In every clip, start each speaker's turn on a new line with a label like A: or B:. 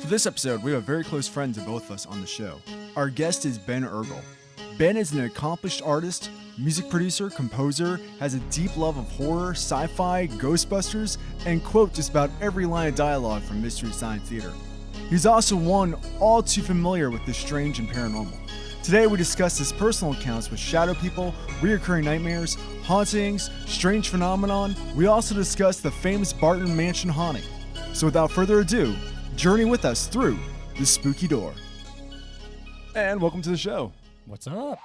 A: For this episode, we have a very close friend to both of us on the show. Our guest is Ben Eargle. Ben is an accomplished artist, music producer, composer, has a deep love of horror, sci-fi, ghostbusters, and quote just about every line of dialogue from Mystery Science Theater. He's also one all too familiar with the strange and paranormal. Today we discuss his personal accounts with shadow people, reoccurring nightmares, hauntings, strange phenomenon. We also discuss the famous Barton Mansion haunting. So without further ado, journey with us through the spooky door. And welcome to the show.
B: What's up?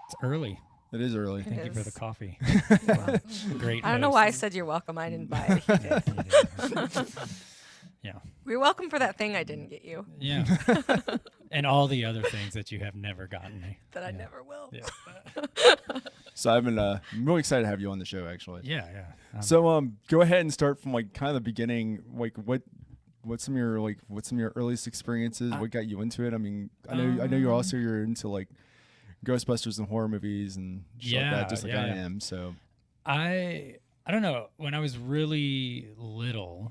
B: It's early.
A: It is early.
B: Thank you for the coffee. Great.
C: I don't know why I said you're welcome. I didn't buy it.
B: Yeah.
C: You're welcome for that thing I didn't get you.
B: Yeah. And all the other things that you have never gotten me.
C: That I never will.
B: Yeah.
A: So I'm really excited to have you on the show, actually.
B: Yeah.
A: So go ahead and start from like kind of the beginning. Like what's some of your earliest experiences? What got you into it? I mean, I know you're into like Ghostbusters and horror movies and shit like that, just like I am. So
B: I don't know. When I was really little,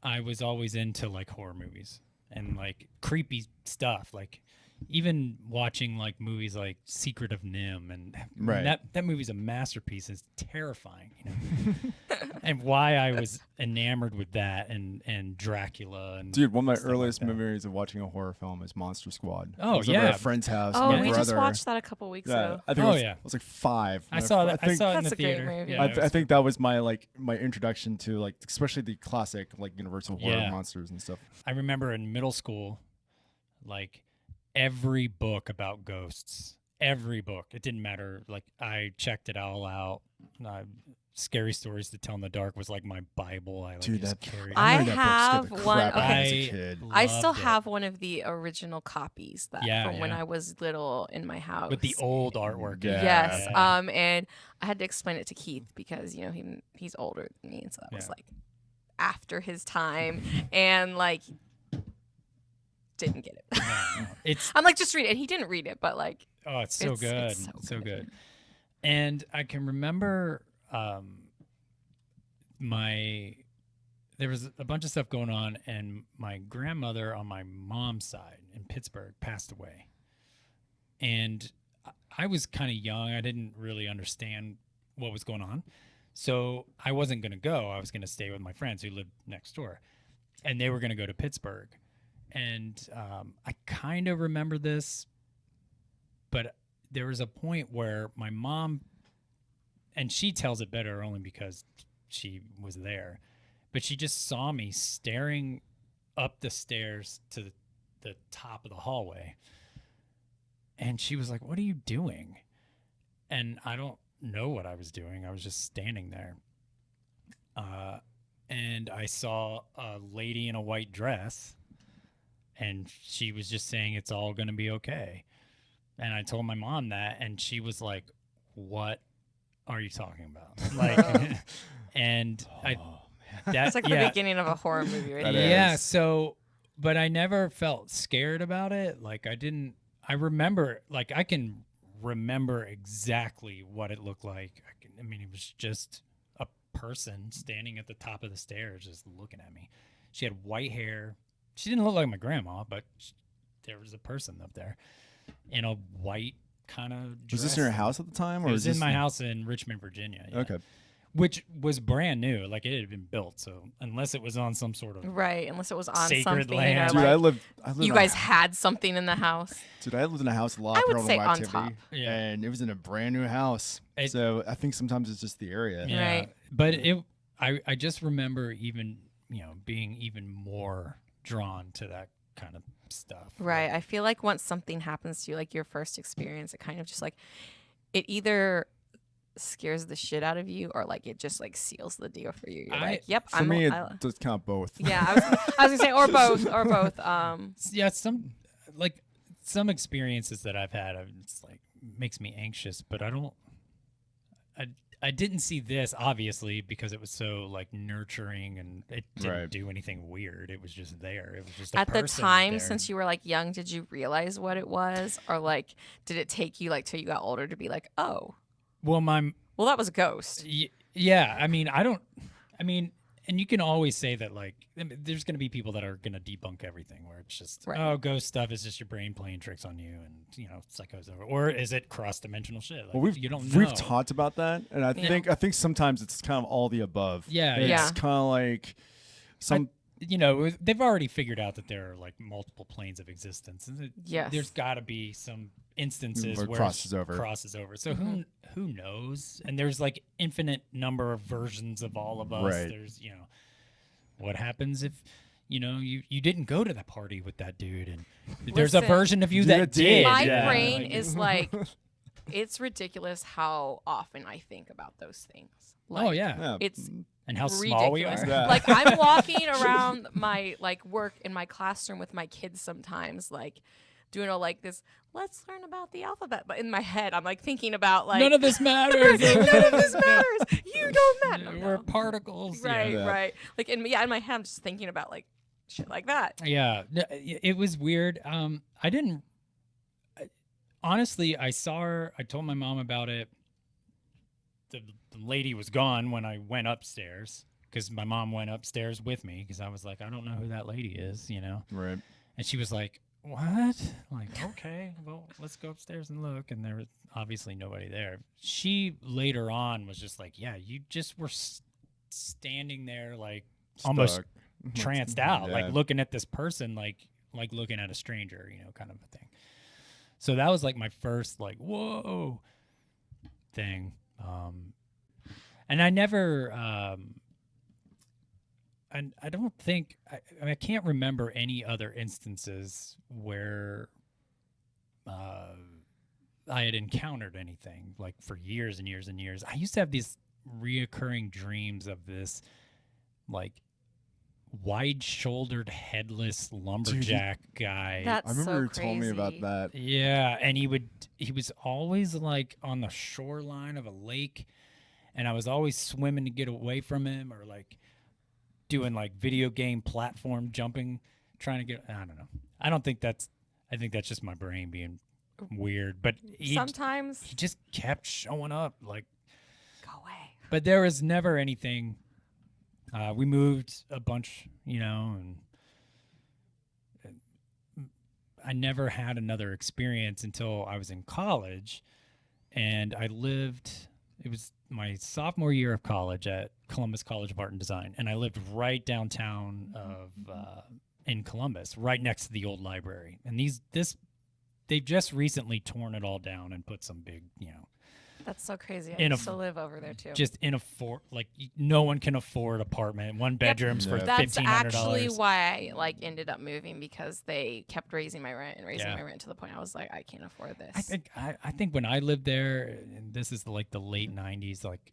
B: I was always into like horror movies and like creepy stuff. Like even watching like movies like Secret of Nim and that movie's a masterpiece. It's terrifying, you know. And why I was enamored with that and Dracula and
A: dude, one of my earliest memories of watching a horror film is Monster Squad.
B: Oh,
A: I was over at a friend's house.
C: Oh,
A: my
C: we
A: brother,
C: just watched that a couple weeks ago.
A: I think I was like 5.
B: I saw that. I saw it in
C: that's
B: the
C: a great
B: theater.
C: movie.
B: Yeah,
A: I think that was my introduction to like especially the classic like Universal horror monsters and stuff.
B: I remember in middle school, like every book about ghosts, every book. It didn't matter. Like I checked it all out. Scary Stories to Tell in the Dark was like my Bible. I carried.
C: I
A: remember that
C: have
A: book scared the
C: one.
A: crap out of me as
C: Okay.
A: a kid.
C: I still have one of the original copies from when
B: Yeah.
C: I was little in my house
B: with the old artwork.
A: Yeah.
C: Yes.
B: Yeah.
C: And I had to explain it to Keith because he's older than me, and so that was like after his time, and like didn't get it.
B: No.
C: I'm like, just read it. And he didn't read it, but like,
B: Oh, it's so good.
C: It's
B: so good. And I can remember there was a bunch of stuff going on, and my grandmother on my mom's side in Pittsburgh passed away. And I was kind of young. I didn't really understand what was going on. So I wasn't going to go. I was going to stay with my friends who lived next door. And they were going to go to Pittsburgh. And I kind of remember this, but there was a point where my mom, and she tells it better only because she was there, but she just saw me staring up the stairs to the top of the hallway. And she was like, "What are you doing?" And I don't know what I was doing. I was just standing there. And I saw a lady in a white dress, and she was just saying it's all going to be okay. And I told my mom that, and she was like, "What are you talking about?" Like, and
C: it's like the beginning of a horror movie, right?
B: Yeah. So, but I never felt scared about it. Like I remember, like I can remember exactly what it looked like. I mean, it was just a person standing at the top of the stairs, just looking at me. She had white hair. She didn't look like my grandma, but there was a person up there in a white kind of dress.
A: Was this in your house at the time? Or
B: it was in my house in Richmond, Virginia. Yeah.
A: Okay.
B: Which was brand new. Like it had been built. So unless it was on some sort of
C: unless it was on
B: sacred
C: something.
B: land.
C: Or
A: Dude,
C: like,
A: I lived
C: you guys had something in the house.
A: Dude, I lived in a house a lot
C: I
A: of
C: would say
A: paranormal
C: on
A: activity,
C: top.
B: Yeah.
A: and it was in a brand new house. So I think sometimes it's just the area.
B: Yeah.
C: Right.
B: But I just remember even, being even more drawn to that kind of stuff.
C: Right. I feel like once something happens to you, like your first experience, it kind of just like, it either scares the shit out of you or like it just like seals the deal for you. You're like, yep.
A: For me, it does count both.
C: Yeah. I was gonna say or both.
B: Yeah. Some experiences that I've had, it's like makes me anxious, but I didn't see this obviously because it was so like nurturing and it didn't do anything weird. It was just there. It was just
C: at the time since you were like young. Did you realize what it was, or like did it take you like till you got older to be like, oh,
B: well,
C: that was a ghost?
B: Yeah. I mean, and you can always say that, like, I mean, there's going to be people that are going to debunk everything, where it's just,
C: Right.
B: oh, ghost stuff is just your brain playing tricks on you, and psycho's over, or is it cross-dimensional shit? Like,
A: Well,
B: you don't know.
A: we've talked about that, and I
C: Yeah.
A: think sometimes it's kind of all the above.
B: Yeah,
A: it's
C: yeah.
A: kind of like some.
B: They've already figured out that there are like multiple planes of existence, and
C: Yes.
B: there's got to be some instances
A: Where it
B: where
A: crosses over.
B: So who knows? And there's like infinite number of versions of all of us.
A: Right.
B: There's what happens if you didn't go to that party with that dude, and there's a
C: Listen,
B: version of you
A: Dude
B: that
A: that
B: did.
A: did.
C: My
A: Yeah.
C: brain is like, it's ridiculous how often I think about those things. Like,
B: Oh yeah.
A: Yeah.
C: It's
B: And how small we
C: ridiculous.
B: are.
A: Yeah.
C: Like, I'm walking around my work in my classroom with my kids sometimes, like doing all like this, let's learn about the alphabet. But in my head, I'm like thinking about like,
B: None of this matters.
C: none of this matters. You don't matter.
B: We're
C: No.
B: particles.
C: Right,
A: Yeah.
C: right. Like in my head, I'm just thinking about like shit like that.
B: Yeah, it was weird. Honestly, I saw her. I told my mom about it. The lady was gone when I went upstairs, because my mom went upstairs with me, because I was like, I don't know who that lady is,
A: Right.
B: And she was like, what? Like, okay, well, let's go upstairs and look. And there was obviously nobody there. She later on was just like, yeah, you just were standing there like almost
A: Stuck.
B: tranced out,
A: Yeah.
B: like looking at this person, like looking at a stranger, kind of a thing. So that was like my first like whoa thing. And I never, I don't think I can't remember any other instances where I had encountered anything like for years and years and years. I used to have these reoccurring dreams of this like wide-shouldered, headless lumberjack guy.
C: That's
A: I remember
C: so
A: you told me about
C: crazy.
A: that.
B: Yeah, and he was always like on the shoreline of a lake, and I was always swimming to get away from him, or like doing like video game platform jumping, trying to get. I don't know. I think that's just my brain being weird. But he
C: Sometimes
B: just kept showing up, like.
C: go away.
B: But there was never anything. We moved a bunch, and I never had another experience until I was in college, and it was my sophomore year of college at Columbus College of Art and Design, and I lived right downtown in Columbus, right next to the old library. And they've just recently torn it all down and put some big,
C: That's so crazy. I
B: In a
C: used to live over there too.
B: just no one can afford apartment. One bedrooms for
A: Yeah.
C: That's
B: $1,500.
C: actually why I ended up moving, because they kept raising my rent and raising
B: Yeah.
C: my rent to the point I was like, I can't afford this.
B: I think when I lived there, and this is like the late '90s, like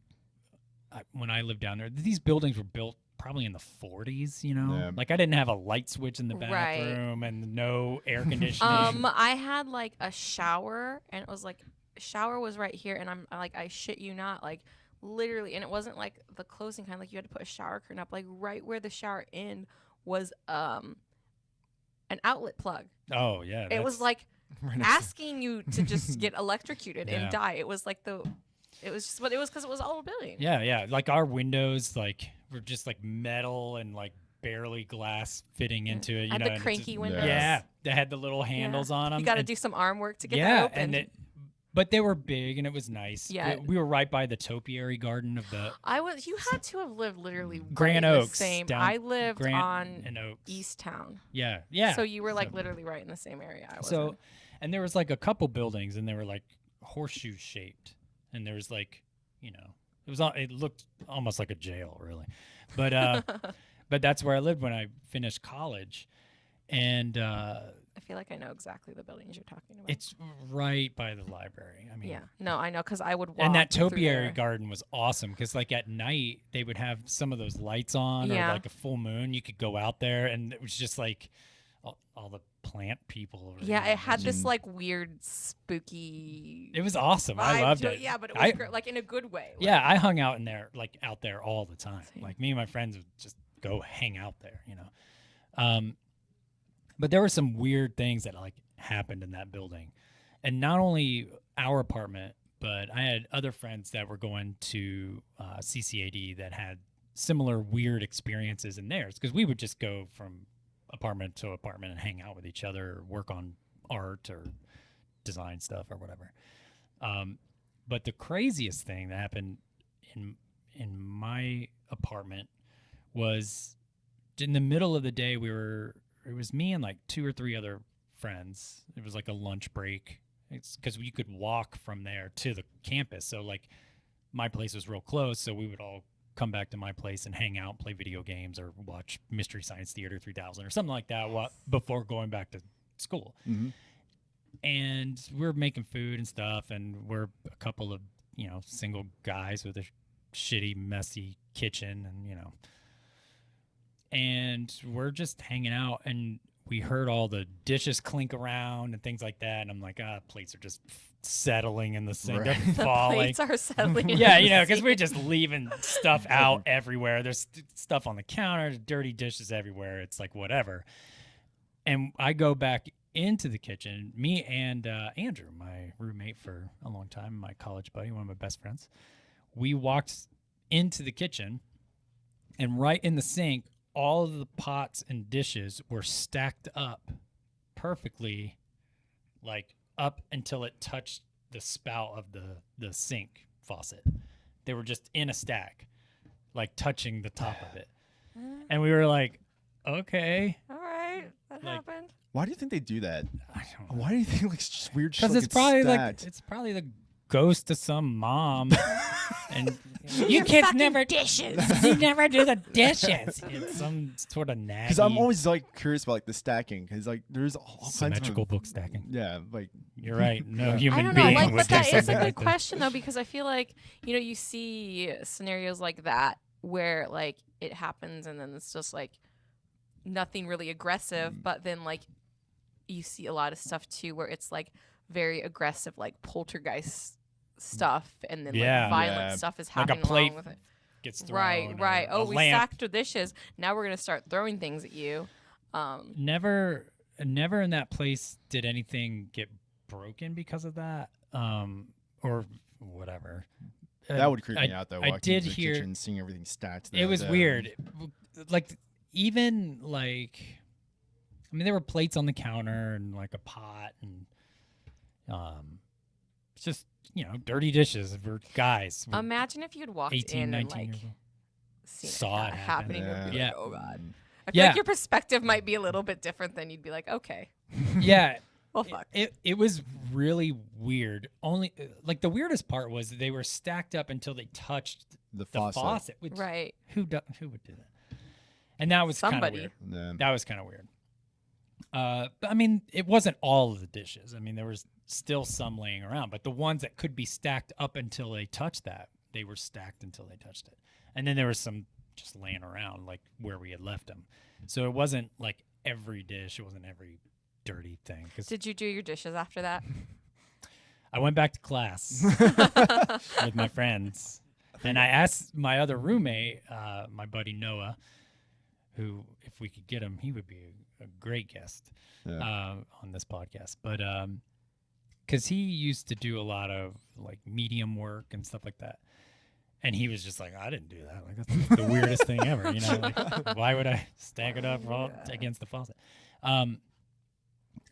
B: when I lived down there, these buildings were built probably in the '40s.
A: Yeah.
B: Like I didn't have a light switch in the
C: Right.
B: bathroom and no air conditioning.
C: I had like a shower, and it was like, shower was right here, and I'm like, I shit you not, like literally, and it wasn't like the closing kind, like you had to put a shower curtain up, like right where the shower end was an outlet plug.
B: Oh yeah,
C: It was like asking you to just get electrocuted
B: Yeah.
C: and die. It was like it was just, but it was because it was an old building.
B: yeah. Like our windows were just like metal and like barely glass fitting into it.
C: I had
B: and
C: the
B: it's
C: cranky
B: just-
C: windows.
B: Yeah, they had the little handles on them.
C: You got to do some arm work to get
B: yeah,
C: that open.
B: but they were big and it was nice.
C: Yeah.
B: We were right by the topiary garden of the
C: You had to have lived literally
B: Grand
C: right in
B: Oaks.
C: the same.
B: down
C: I lived
B: Grant
C: on
B: and Oaks.
C: East Town.
B: Yeah.
C: So you were like literally right in the same area I was
B: So,
C: in.
B: and there was like a couple buildings, and they were like horseshoe shaped, and there was like, it looked almost like a jail, really, but but that's where I lived when I finished college, and
C: I feel like I know exactly the buildings you're talking about.
B: it's right by the library. I mean,
C: Yeah. No, I know, because I would walk.
B: and that
C: through
B: topiary
C: there.
B: garden was awesome because like at night they would have some of those lights on,
C: Yeah.
B: or like a full moon. You could go out there, and it was just like all the plant people.
C: Yeah, it had this
B: and
C: like weird spooky.
B: It was awesome. I
C: vibe
B: loved
C: to
B: it.
C: Yeah, but it was
B: I-
C: great, like in a good way. Like,
B: Yeah, I hung out out there all the time.
C: Same.
B: Like me and my friends would just go hang out there, But there were some weird things that like happened in that building, and not only our apartment, but I had other friends that were going to CCAD that had similar weird experiences in theirs, because we would just go from apartment to apartment and hang out with each other, or work on art or design stuff or whatever. But the craziest thing that happened in my apartment was in the middle of the day. It was me and like 2 or 3 other friends. It was like a lunch break. It's because you could walk from there to the campus. So like my place was real close, so we would all come back to my place and hang out, play video games, or watch Mystery Science Theater 3000 or something like that before going back to school.
A: Mm-hmm.
B: And we're making food and stuff, and we're a couple of, single guys with a shitty, messy kitchen, and, and we're just hanging out, and we heard all the dishes clink around and things like that, and I'm like, plates are just settling in the sink,
A: Right.
B: they're
C: The
B: falling.
C: plates are settling.
B: Yeah, because we're just leaving stuff out everywhere. There's stuff on the counter, dirty dishes everywhere. It's like whatever. And I go back into the kitchen, me and Andrew, my roommate for a long time, my college buddy, one of my best friends. We walked into the kitchen, and right in the sink, all of the pots and dishes were stacked up perfectly, like up until it touched the spout of the sink faucet. They were just in a stack, like touching the top of it. And we were like, okay.
C: All right, that
B: Like,
C: happened.
A: Why do you think they do that?
B: I don't know.
A: Why do you think like just weird shit?
B: Because
A: Like
B: it's probably
A: stacked?
B: it's probably the ghost of some mom. And you
C: Your
B: kids
C: fucking
B: never
C: dishes.
B: you never do the dishes. It's some sort of naggy.
A: Because I'm always like curious about like the stacking. Because like there's all kinds
B: symmetrical
A: of
B: book stacking.
A: yeah, like
B: You're right. No
A: Yeah.
B: human
C: I don't know,
B: being
C: like,
B: would
C: but
B: do
C: that is a
B: something
C: good
B: like that.
C: question though, because I feel like you see scenarios like that where like it happens and then it's just like nothing really aggressive, but then like you see a lot of stuff too where it's like very aggressive, like poltergeist stuff, and then
B: Yeah.
C: like violent
A: Yeah.
C: stuff is
B: Like a
C: happening
B: plate
C: along with it.
B: Gets thrown.
C: Right.
B: or
C: Oh,
B: a
C: we
B: lamp.
C: stacked the dishes. Now we're gonna start throwing things at you.
B: Never in that place did anything get broken because of that, or whatever.
A: that would creep
B: I-
A: me out though.
B: I
A: Walking
B: did
A: into the
B: hear-
A: kitchen, seeing everything stacked.
B: It was
A: there.
B: weird. Like even like, I mean, there were plates on the counter and like a pot and it's just dirty dishes for guys. We're
C: Imagine if you'd walked
B: 18,
C: in and
B: 19
C: like
B: years old.
C: seen
B: Saw
C: it
B: it
C: happening. Would be
B: Yeah.
C: like, oh god. I feel
B: Yeah.
C: like your perspective might be a little bit different. Than you'd be like, okay,
B: Yeah.
C: well, fuck.
B: It was really weird. Only like the weirdest part was they were stacked up until they touched
A: the
B: the
A: faucet.
B: faucet. Which,
C: Right.
B: Who would do that? And that was kind of
C: Somebody.
B: weird.
A: Yeah.
B: That was kind of weird. But I mean, it wasn't all of the dishes. I mean, there was still some laying around, but the ones that could be stacked up until they touched that, they were stacked until they touched it. And then there was some just laying around, like where we had left them. So it wasn't like every dish. It wasn't every dirty thing. 'Cause
C: Did you do your dishes after that?
B: I went back to class with my friends, and I asked my other roommate, my buddy Noah, who, if we could get him, he would be a great guest on this podcast. But because he used to do a lot of like medium work and stuff like that, and he was just like, I didn't do that. Like that's the weirdest thing ever. Like, why would I stack it up against the faucet?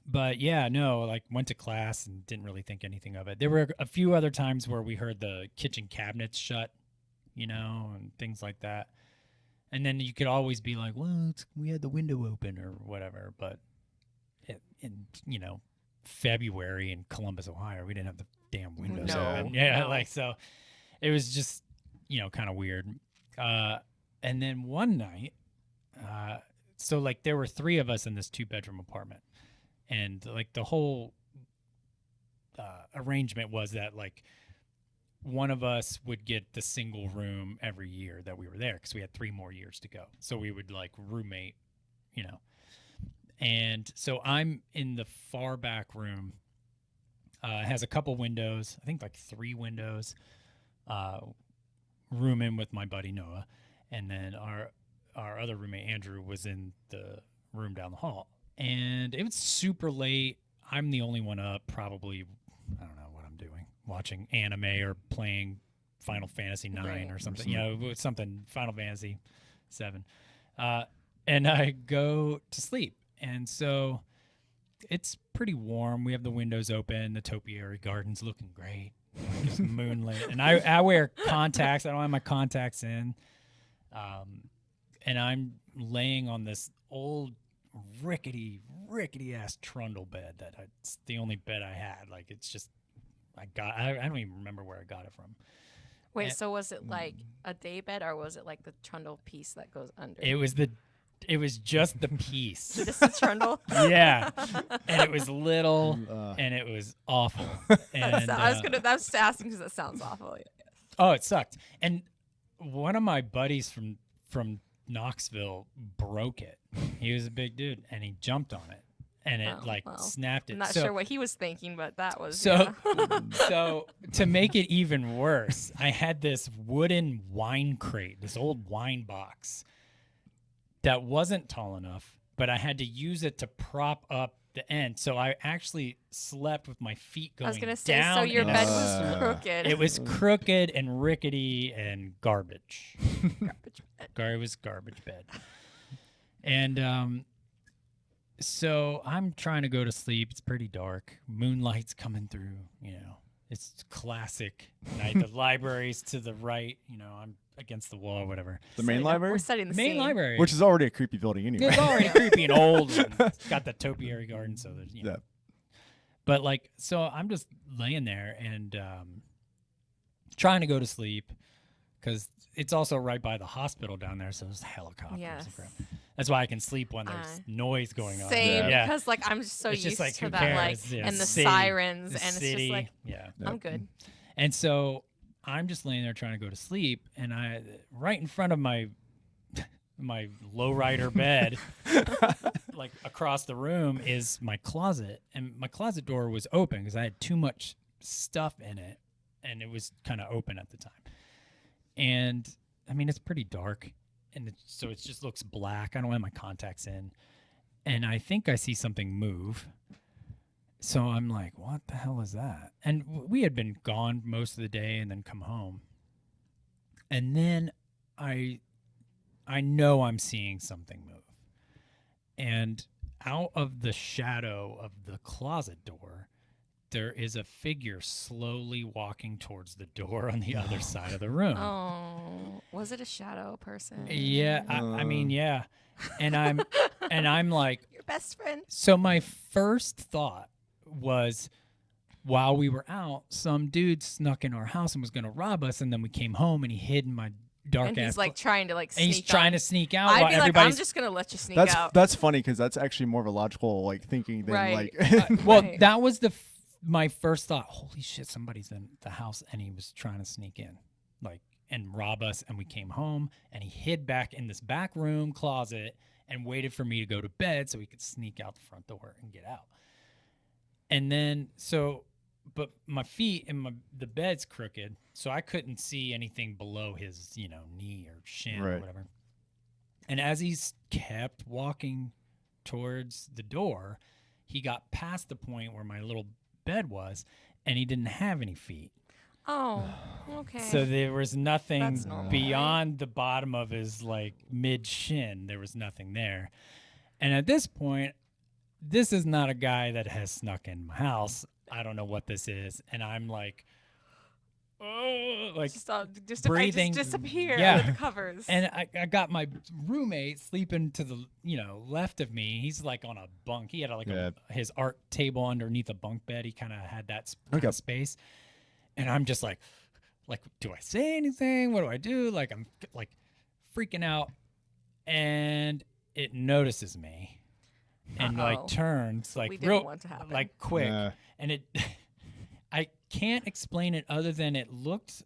B: But yeah, no, like went to class and didn't really think anything of it. There were a few other times where we heard the kitchen cabinets shut, and things like that. And then you could always be like, well, we had the window open or whatever. But in February in Columbus, Ohio, we didn't have the damn windows
C: No,
B: open. Yeah,
C: no.
B: like so it was just, kind of weird. And then one night, so like there were 3 of us in this 2-bedroom apartment. And like the whole arrangement was that like one of us would get the single room every year that we were there because we had 3 more years to go. So we would like roommate, And so I'm in the far back room. It has a couple windows, I think like 3 windows. Room in with my buddy Noah, and then our other roommate Andrew was in the room down the hall. And it was super late. I'm the only one up, probably, I don't know what I'm doing, watching anime or playing Final Fantasy 9
C: Right.
B: or something, something Final Fantasy 7. And I go to sleep. And so it's pretty warm. We have the windows open. The topiary garden's looking great. Just moonlit. And I wear contacts. I don't have my contacts in. And I'm laying on this old rickety ass trundle bed it's the only bed I had. Like, it's just, I don't even remember where I got it from.
C: Wait,
B: And-
C: so was it like a day bed, or was it like the trundle piece that goes under?
B: It was just the piece.
C: Just the trundle?
B: Yeah. And it was little and it was awful. And
C: I was asking because it sounds awful. Yeah.
B: oh, it sucked. And one of my buddies from Knoxville broke it. He was a big dude and he jumped on it and it snapped it.
C: I'm not sure what he was thinking, but that was
B: so so to make it even worse, I had this wooden wine crate, this old wine box that wasn't tall enough, but I had to use it to prop up the end. So I actually slept with my feet going down.
C: I was gonna say, so your bed was crooked.
B: It was crooked and rickety and garbage.
C: Garbage bed.
B: It was garbage bed. And so I'm trying to go to sleep. It's pretty dark. Moonlight's coming through, It's classic night. The library's to the right, I'm against the wall or whatever.
A: The main library?
C: We're setting the
B: Main
C: scene.
B: library.
A: Which is already a creepy building anyway.
B: It's already creepy and old. And it's got the topiary garden, so there's,
A: Yeah.
B: But so I'm just laying there and trying to go to sleep because it's also right by the hospital down there, so there's helicopters.
C: Yes.
B: And crap. That's why I can sleep when there's noise going on.
C: Same,
B: Yeah.
C: because I'm just so
B: It's
C: used
B: just like,
C: to
B: who
C: that,
B: cares?
C: and the
B: City,
C: sirens,
B: the
C: and
B: city.
C: it's just like,
B: yeah.
C: I'm good.
B: And so I'm just laying there trying to go to sleep, and right in front of my lowrider bed, like across the room, is my closet, and my closet door was open because I had too much stuff in it, and it was kind of open at the time. And I mean, it's pretty dark, and so it just looks black. I don't have my contacts in, and I think I see something move. So I'm like, what the hell is that? And we had been gone most of the day and then come home. And then I know I'm seeing something move. And out of the shadow of the closet door, there is a figure slowly walking towards the door on the other side of the room.
C: Oh, was it a shadow person?
B: Yeah, I mean, yeah. And I'm like,
C: Your best friend.
B: so my first thought was, while we were out, some dude snuck in our house and was going to rob us, and then we came home and he hid in my dark
C: And
B: ass.
C: he's like trying to
B: and
C: sneak
B: he's trying
C: on.
B: to sneak out.
C: I'd
B: while
C: be like, I'm
B: everybody's
C: just gonna let you sneak
A: That's
C: out.
A: that's funny because that's actually more of a logical thinking than
C: Right.
B: well,
C: Right.
B: that was my first thought. Holy shit, somebody's in the house, and he was trying to sneak in, and rob us. And we came home, and he hid back in this back room closet and waited for me to go to bed so he could sneak out the front door and get out. And then but my feet and the bed's crooked, so I couldn't see anything below his, knee or shin or
A: Right.
B: whatever. And as he's kept walking towards the door, he got past the point where my little bed was, and he didn't have any feet.
C: Oh, okay.
B: So there was nothing
C: That's normal,
B: beyond the bottom of his mid shin. There was nothing there. And at this point, this is not a guy that has snuck in my house. I don't know what this is. And I'm like, oh,
C: just
B: breathing.
C: Just disappear
B: Yeah.
C: under the covers.
B: And I got my roommate sleeping to the left of me. He's on a bunk. He had his art table underneath a bunk bed. He kind of had that
A: Okay.
B: space. And I'm just like, do I say anything? What do I do? I'm freaking out. And it notices me and turns
C: we didn't
B: real
C: want to happen.
B: quick.
A: Yeah.
B: And it I can't explain it other than it looked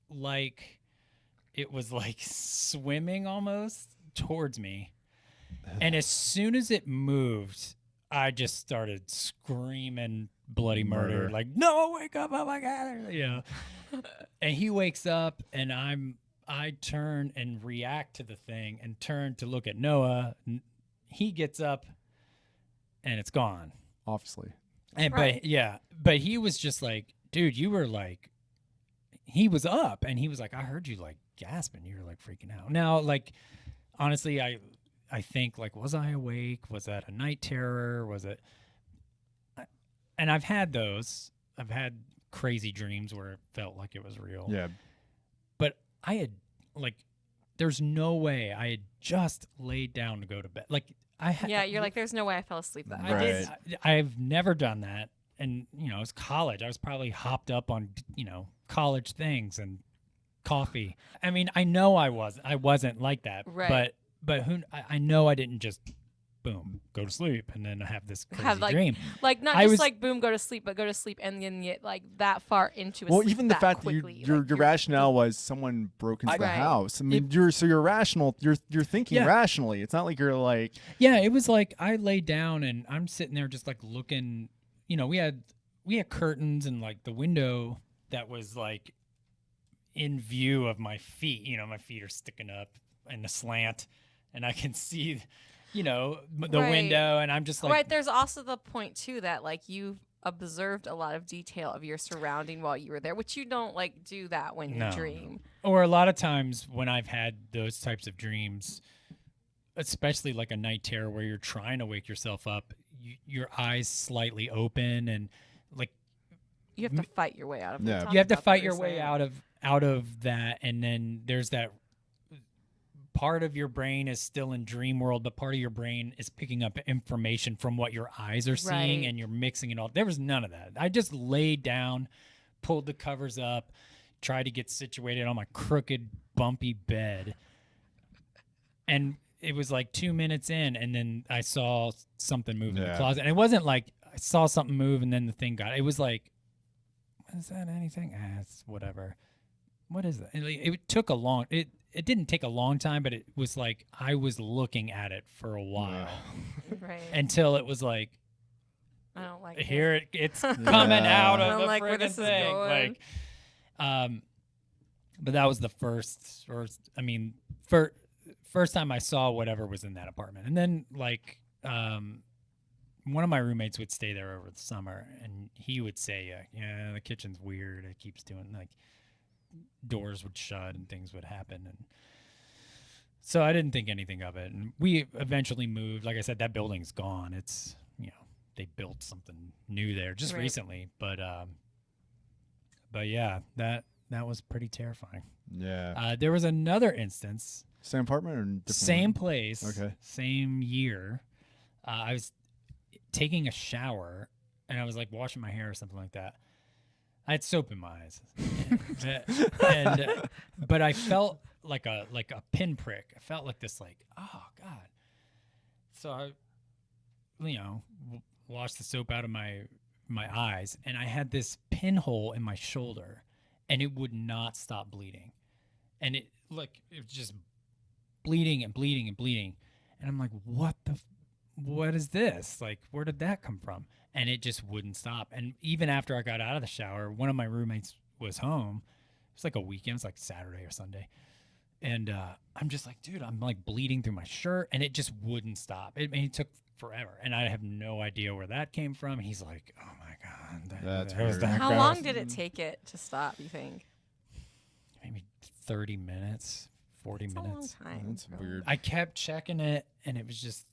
B: like it was swimming almost towards me. And as soon as it moved, I just started screaming bloody murder. No, wake up, oh my God. And he wakes up, and I turn and react to the thing and turn to look at Noah. He gets up and it's gone.
A: Obviously.
B: And
C: Right.
B: but he was just dude, you were he was up and he was like, I heard you like gasping. You were like freaking out. Now, like, honestly, I think like, was I awake? Was that a night terror? Was it? And I've had those. I've had crazy dreams where it felt like it was real.
A: Yeah.
B: But I had like, there's no way I had just laid down to go to bed. Like I had.
C: Yeah, you're like, there's no way I fell asleep that
B: I
C: fast.
B: did. I've never done that. And, you know, it's college. I was probably hopped up on, you know, college things and coffee. I mean, I know I wasn't like that.
C: Right.
B: But I know I didn't just, boom, go to sleep and then have this crazy
C: like,
B: dream.
C: Like, not
B: I
C: just
B: was-
C: like, boom, go to sleep, but go to sleep and then get like that far into a
A: Well,
C: sleep
A: even the
C: that
A: fact that
C: quickly.
A: your
C: Like, you're-
A: rationale was someone broke into the
C: Right.
A: house. I mean, you're rational. You're thinking
B: Yeah.
A: rationally. It's not like you're like,
B: Yeah, it was like I laid down and I'm sitting there just like looking, you know, we had curtains and like the window that was like in view of my feet. You know, my feet are sticking up in the slant and I can see, you know, the
C: Right.
B: window and I'm just like,
C: right. There's also the point too that like you've observed a lot of detail of your surrounding while you were there, which you don't like do that when
B: No.
C: you dream.
B: or a lot of times when I've had those types of dreams, especially like a night terror where you're trying to wake yourself up, your eyes slightly open and like
C: You have to fight your way out of it.
A: Yeah.
C: Talk
B: you have to
C: about
B: fight
C: that
B: your
C: for a
B: way
C: second.
B: out of that, and then there's that part of your brain is still in dream world, but part of your brain is picking up information from what your eyes are seeing,
C: Right.
B: and you're mixing it all. There was none of that. I just laid down, pulled the covers up, tried to get situated on my crooked, bumpy bed, and it was like 2 minutes in, and then I saw something move in the
A: Yeah.
B: closet, and it wasn't like I saw something move and then the thing got. It was like, is that anything? It's whatever. What is that? And it took a long. It didn't take a long time, but it was like I was looking at it for a while
C: Right.
B: until it was like,
C: I don't like
B: here
C: it.
B: it's coming out
C: I
B: of
C: don't
B: the
C: like where
B: friggin'
C: this is
B: thing.
C: going.
B: Like, but that was the first time I saw whatever was in that apartment, and then like, one of my roommates would stay there over the summer, and he would say, "Yeah, the kitchen's weird. It keeps doing like doors would shut and things would happen." And so I didn't think anything of it. And we eventually moved. Like I said, that building's gone. It's, you know, they built something new there just
C: Right.
B: recently. But yeah, that was pretty terrifying.
A: yeah.
B: There was another instance.
A: Same apartment or different
B: Same
A: one?
B: place,
A: Okay.
B: same year. I was taking a shower and I was like washing my hair or something like that. I had soap in my eyes, but I felt like a pinprick. I felt like this, like, oh God. So I, you know, washed the soap out of my eyes, and I had this pinhole in my shoulder, and it would not stop bleeding, and it was just bleeding and bleeding and bleeding, and I'm like, what is this? Like, where did that come from? And it just wouldn't stop. And even after I got out of the shower, one of my roommates was home. It was like a weekend. It was like Saturday or Sunday. And I'm just like, dude, I'm like bleeding through my shirt, and it just wouldn't stop. It took forever, and I have no idea where that came from. And he's like, oh my God,
A: That's
B: that was
A: weird.
B: that
C: How
B: gross.
C: long did it take it to stop, you think?
B: Maybe 30 minutes, 40
C: It's a long
B: minutes.
C: time.
A: That's
C: really.
A: weird.
B: I kept checking it, and it just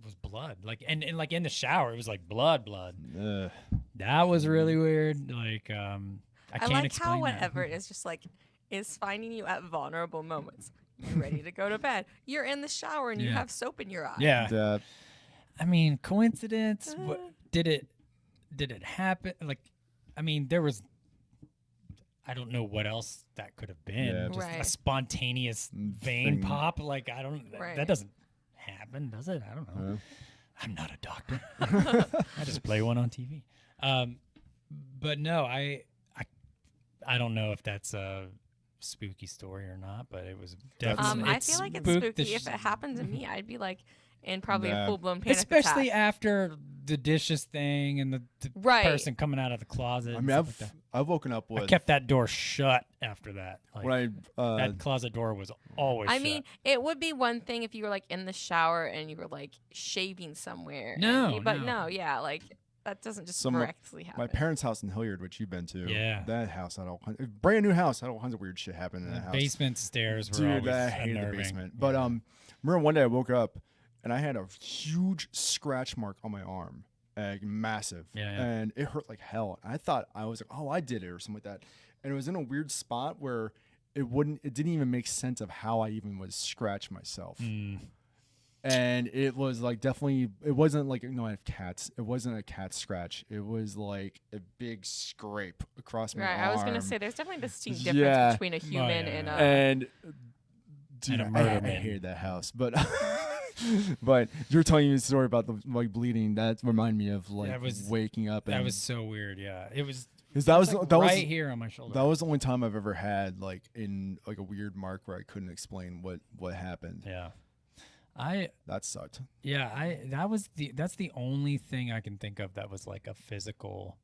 B: was blood. Like, and like in the shower, it was like blood.
A: Ugh.
B: That was really weird. Like, I can't
C: like
B: explain
C: how
B: that.
C: whatever it is just like is finding you at vulnerable moments. You're ready to go to bed. You're in the shower and you
B: Yeah.
C: have soap in your eye.
B: Yeah.
A: That-
B: I mean, coincidence? What did it happen? Like, I mean, there was. I don't know what else that could have been.
A: Yeah,
B: Just a
C: Right.
B: spontaneous vein
A: thing.
B: pop. Like, I don't.
C: Right.
B: That doesn't happen, does it? I don't know. I'm not a doctor. I just play one on TV. But no, I don't know if that's a spooky story or not, but it was definitely.
C: I feel like it's
B: spooked the
C: spooky. If it happened to me, I'd be like in probably
A: Yeah.
C: a full blown panic
B: especially
C: attack.
B: after the dishes thing and the
C: Right.
B: person coming out of the closet.
A: I
B: and
A: mean,
B: stuff like that.
A: I've woken up with
B: I kept that door shut after that. Like,
A: when I
B: that closet door was always
C: I
B: shut.
C: mean, it would be one thing if you were like in the shower and you were like shaving somewhere. and
B: No,
C: you- but
B: no.
C: no, yeah, like That doesn't just
A: So
C: miraculously happen.
A: My parents' house in Hilliard, which you've been to.
B: Yeah.
A: That house had brand new house, had all kinds of weird shit happen in
B: The
A: that house.
B: basement stairs were
A: Dude,
B: always
A: I hated
B: unnerving.
A: the basement. But
B: Yeah.
A: remember one day I woke up and I had a huge scratch mark on my arm, massive,
B: Yeah.
A: and it hurt like hell. I thought I was like, oh, I did it or something like that, and it was in a weird spot where it didn't even make sense of how I even was scratch myself. And it was like definitely, it wasn't like, I have cats. It wasn't a cat scratch. It was like a big scrape across my arm.
C: I was gonna say there's definitely a distinct difference between a human and a.
A: And dude,
B: And a murder
A: I
B: man.
A: hated that house. But but you're telling me a story about the like bleeding. That reminded me of like waking up.
B: That
A: and
B: was so weird. Yeah, it was.
A: Because that was
B: like
A: that
B: right
A: was
B: here on my shoulder.
A: That was the only time I've ever had like in like a weird mark where I couldn't explain what happened.
B: Yeah.
A: That sucked.
B: Yeah, that's the only thing I can think of that was like a physical.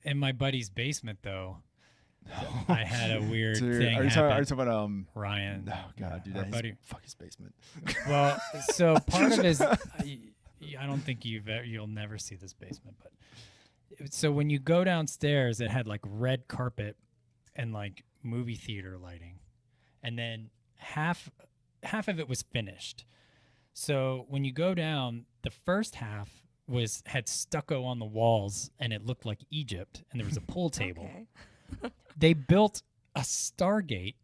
B: In my buddy's basement though, I had a weird
A: Dude,
B: thing.
A: Are you talking about
B: Ryan?
A: Oh god, dude,
B: our
A: that
B: buddy.
A: fuck his basement.
B: Well, so part of his, I don't think you'll never see this basement, but so when you go downstairs, it had like red carpet and like movie theater lighting, and then half of it was finished. So when you go down, the first half had stucco on the walls, and it looked like Egypt, and there was a pool table.
C: Okay.
B: They built a Stargate.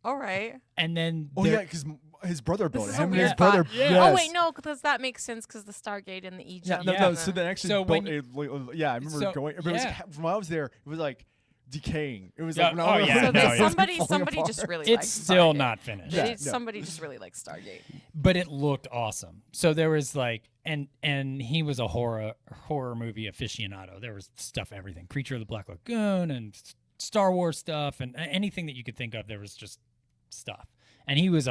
C: All right.
B: And then
A: because his brother built
C: This
A: it.
C: is a
A: Him and
C: weird
A: his brother.
C: thought.
A: Yes.
C: Oh wait, no, because that makes sense because the Stargate and the Egypt.
A: Yeah,
B: Yeah.
A: no. So they actually
B: So
A: built
B: when
A: I remember going. But it was,
B: yeah.
A: when I was there, it was like decaying. It was
B: Yeah,
A: like when I was
B: yeah,
C: So
B: no,
C: they,
B: yeah.
C: somebody
A: falling apart.
C: just really
B: it's
C: liked
B: still
C: Stargate.
B: not finished.
A: Yeah.
C: Somebody just really liked Stargate.
B: But it looked awesome. So there was like, and he was a horror movie aficionado. There was stuff, everything, Creature of the Black Lagoon and Star Wars stuff, and anything that you could think of. There was just stuff. And he was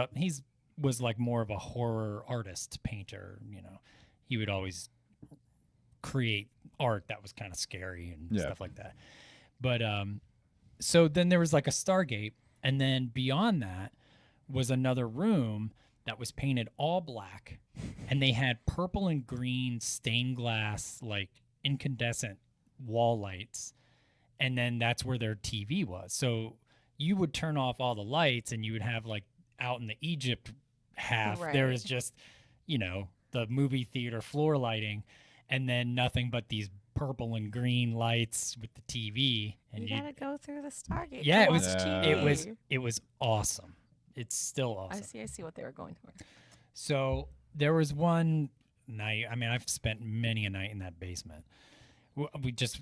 B: like more of a horror artist, painter. He would always create art that was kind of scary and stuff like that. But so then there was like a Stargate, and then beyond that was another room that was painted all black, and they had purple and green stained glass, like incandescent wall lights, and then that's where their TV was. So you would turn off all the lights, and you would have like out in the Egypt half, there
C: Right.
B: is just, the movie theater floor lighting, and then nothing but these purple and green lights with the TV. And
C: You gotta go through the Stargate.
B: yeah,
C: to
B: it was
C: watch TV.
B: it was awesome. It's still awesome.
C: I see what they were going for.
B: So there was one night. I mean, I've spent many a night in that basement. We just,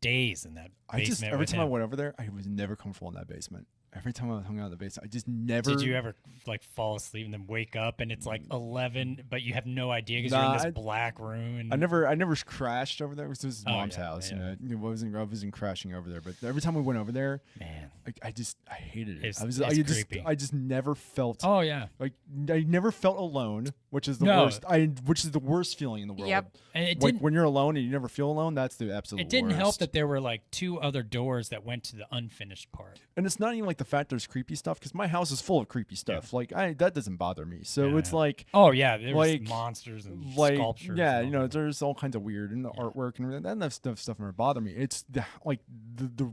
B: days in that basement.
A: Every
B: with
A: time I
B: him.
A: went over there, I was never comfortable in that basement. Every time I hung out in the basement, I just never.
B: Did you ever like fall asleep and then wake up and it's like 11, but you have no idea because
A: Nah,
B: you're in this black room? And
A: I never crashed over there. It was his mom's
B: yeah,
A: house.
B: yeah.
A: I wasn't crashing over there. But every time we went over there,
B: man.
A: I hated it.
B: It's creepy.
A: I just never felt.
B: Oh yeah.
A: Like I never felt alone, which is the
B: No.
A: worst. Which is the worst feeling in the world.
C: Yep.
B: And it
A: Like
B: didn't.
A: when you're alone and you never feel alone, that's the absolute.
B: It didn't
A: worst.
B: help that there were like 2 other doors that went to the unfinished part.
A: And it's not even like the fact there's creepy stuff because my house is full of creepy stuff. Like that doesn't bother me. So
B: Yeah,
A: it's
B: yeah.
A: like.
B: Oh yeah, there
A: Like-
B: was monsters and
A: Like
B: sculptures.
A: yeah,
B: and all that.
A: there's all kinds of weird and the artwork and that stuff never bother me. It's the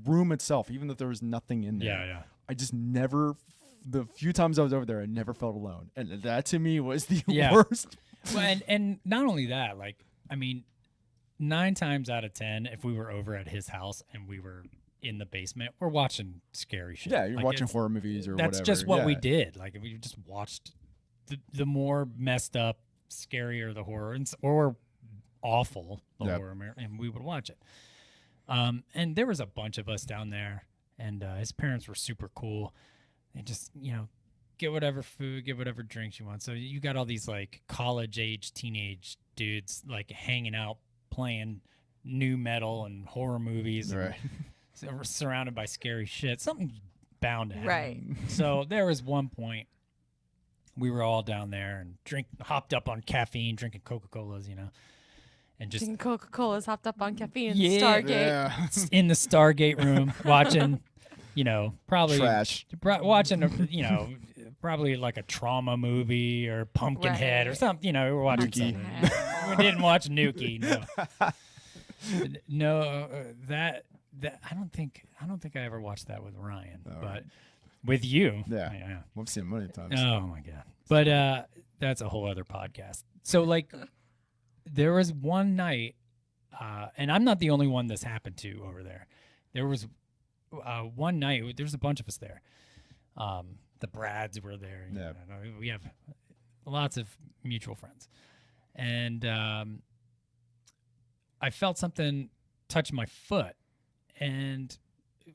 A: room itself, even though there was nothing in there.
B: Yeah.
A: I just never. The few times I was over there, I never felt alone, and that to me was the
B: Yeah.
A: worst.
B: Well, and not only that, 9 times out of 10, if we were over at his house and we were in the basement, we're watching scary shit.
A: Yeah, you're
B: Like,
A: watching
B: it's-
A: horror movies or
B: That's
A: whatever.
B: just what we
A: Yeah.
B: did. Like we just watched the more messed up, scarier the horror, or awful the
A: Yep.
B: horror, and we would watch it. And there was a bunch of us down there, and his parents were super cool. They just, get whatever food, get whatever drinks you want. So you got all these like college age teenage dudes like hanging out, playing new metal and horror movies, and
A: Right.
B: so we're surrounded by scary shit. Something's bound to happen.
C: Right.
B: So there was one point we were all down there and hopped up on caffeine, drinking Coca-Colas, and just
C: Drinking Coca-Cola's hopped up on caffeine in
B: Yeah.
C: Stargate.
A: Yeah.
B: in the Stargate room watching, probably
A: Trash.
B: watching probably like a trauma movie or Pumpkinhead or
C: Right.
B: something. We were watching
A: Dookie.
B: something. didn't watch Nuki. No, that I don't think I ever watched that with Ryan, but with you,
A: Yeah. We've seen it many times.
B: Oh my god! But that's a whole other podcast. So like, there was one night, and I'm not the only one this happened to over there. There was one night. There's a bunch of us there. The Brads were there.
A: Yeah.
B: We have lots of mutual friends, and I felt something touch my foot, and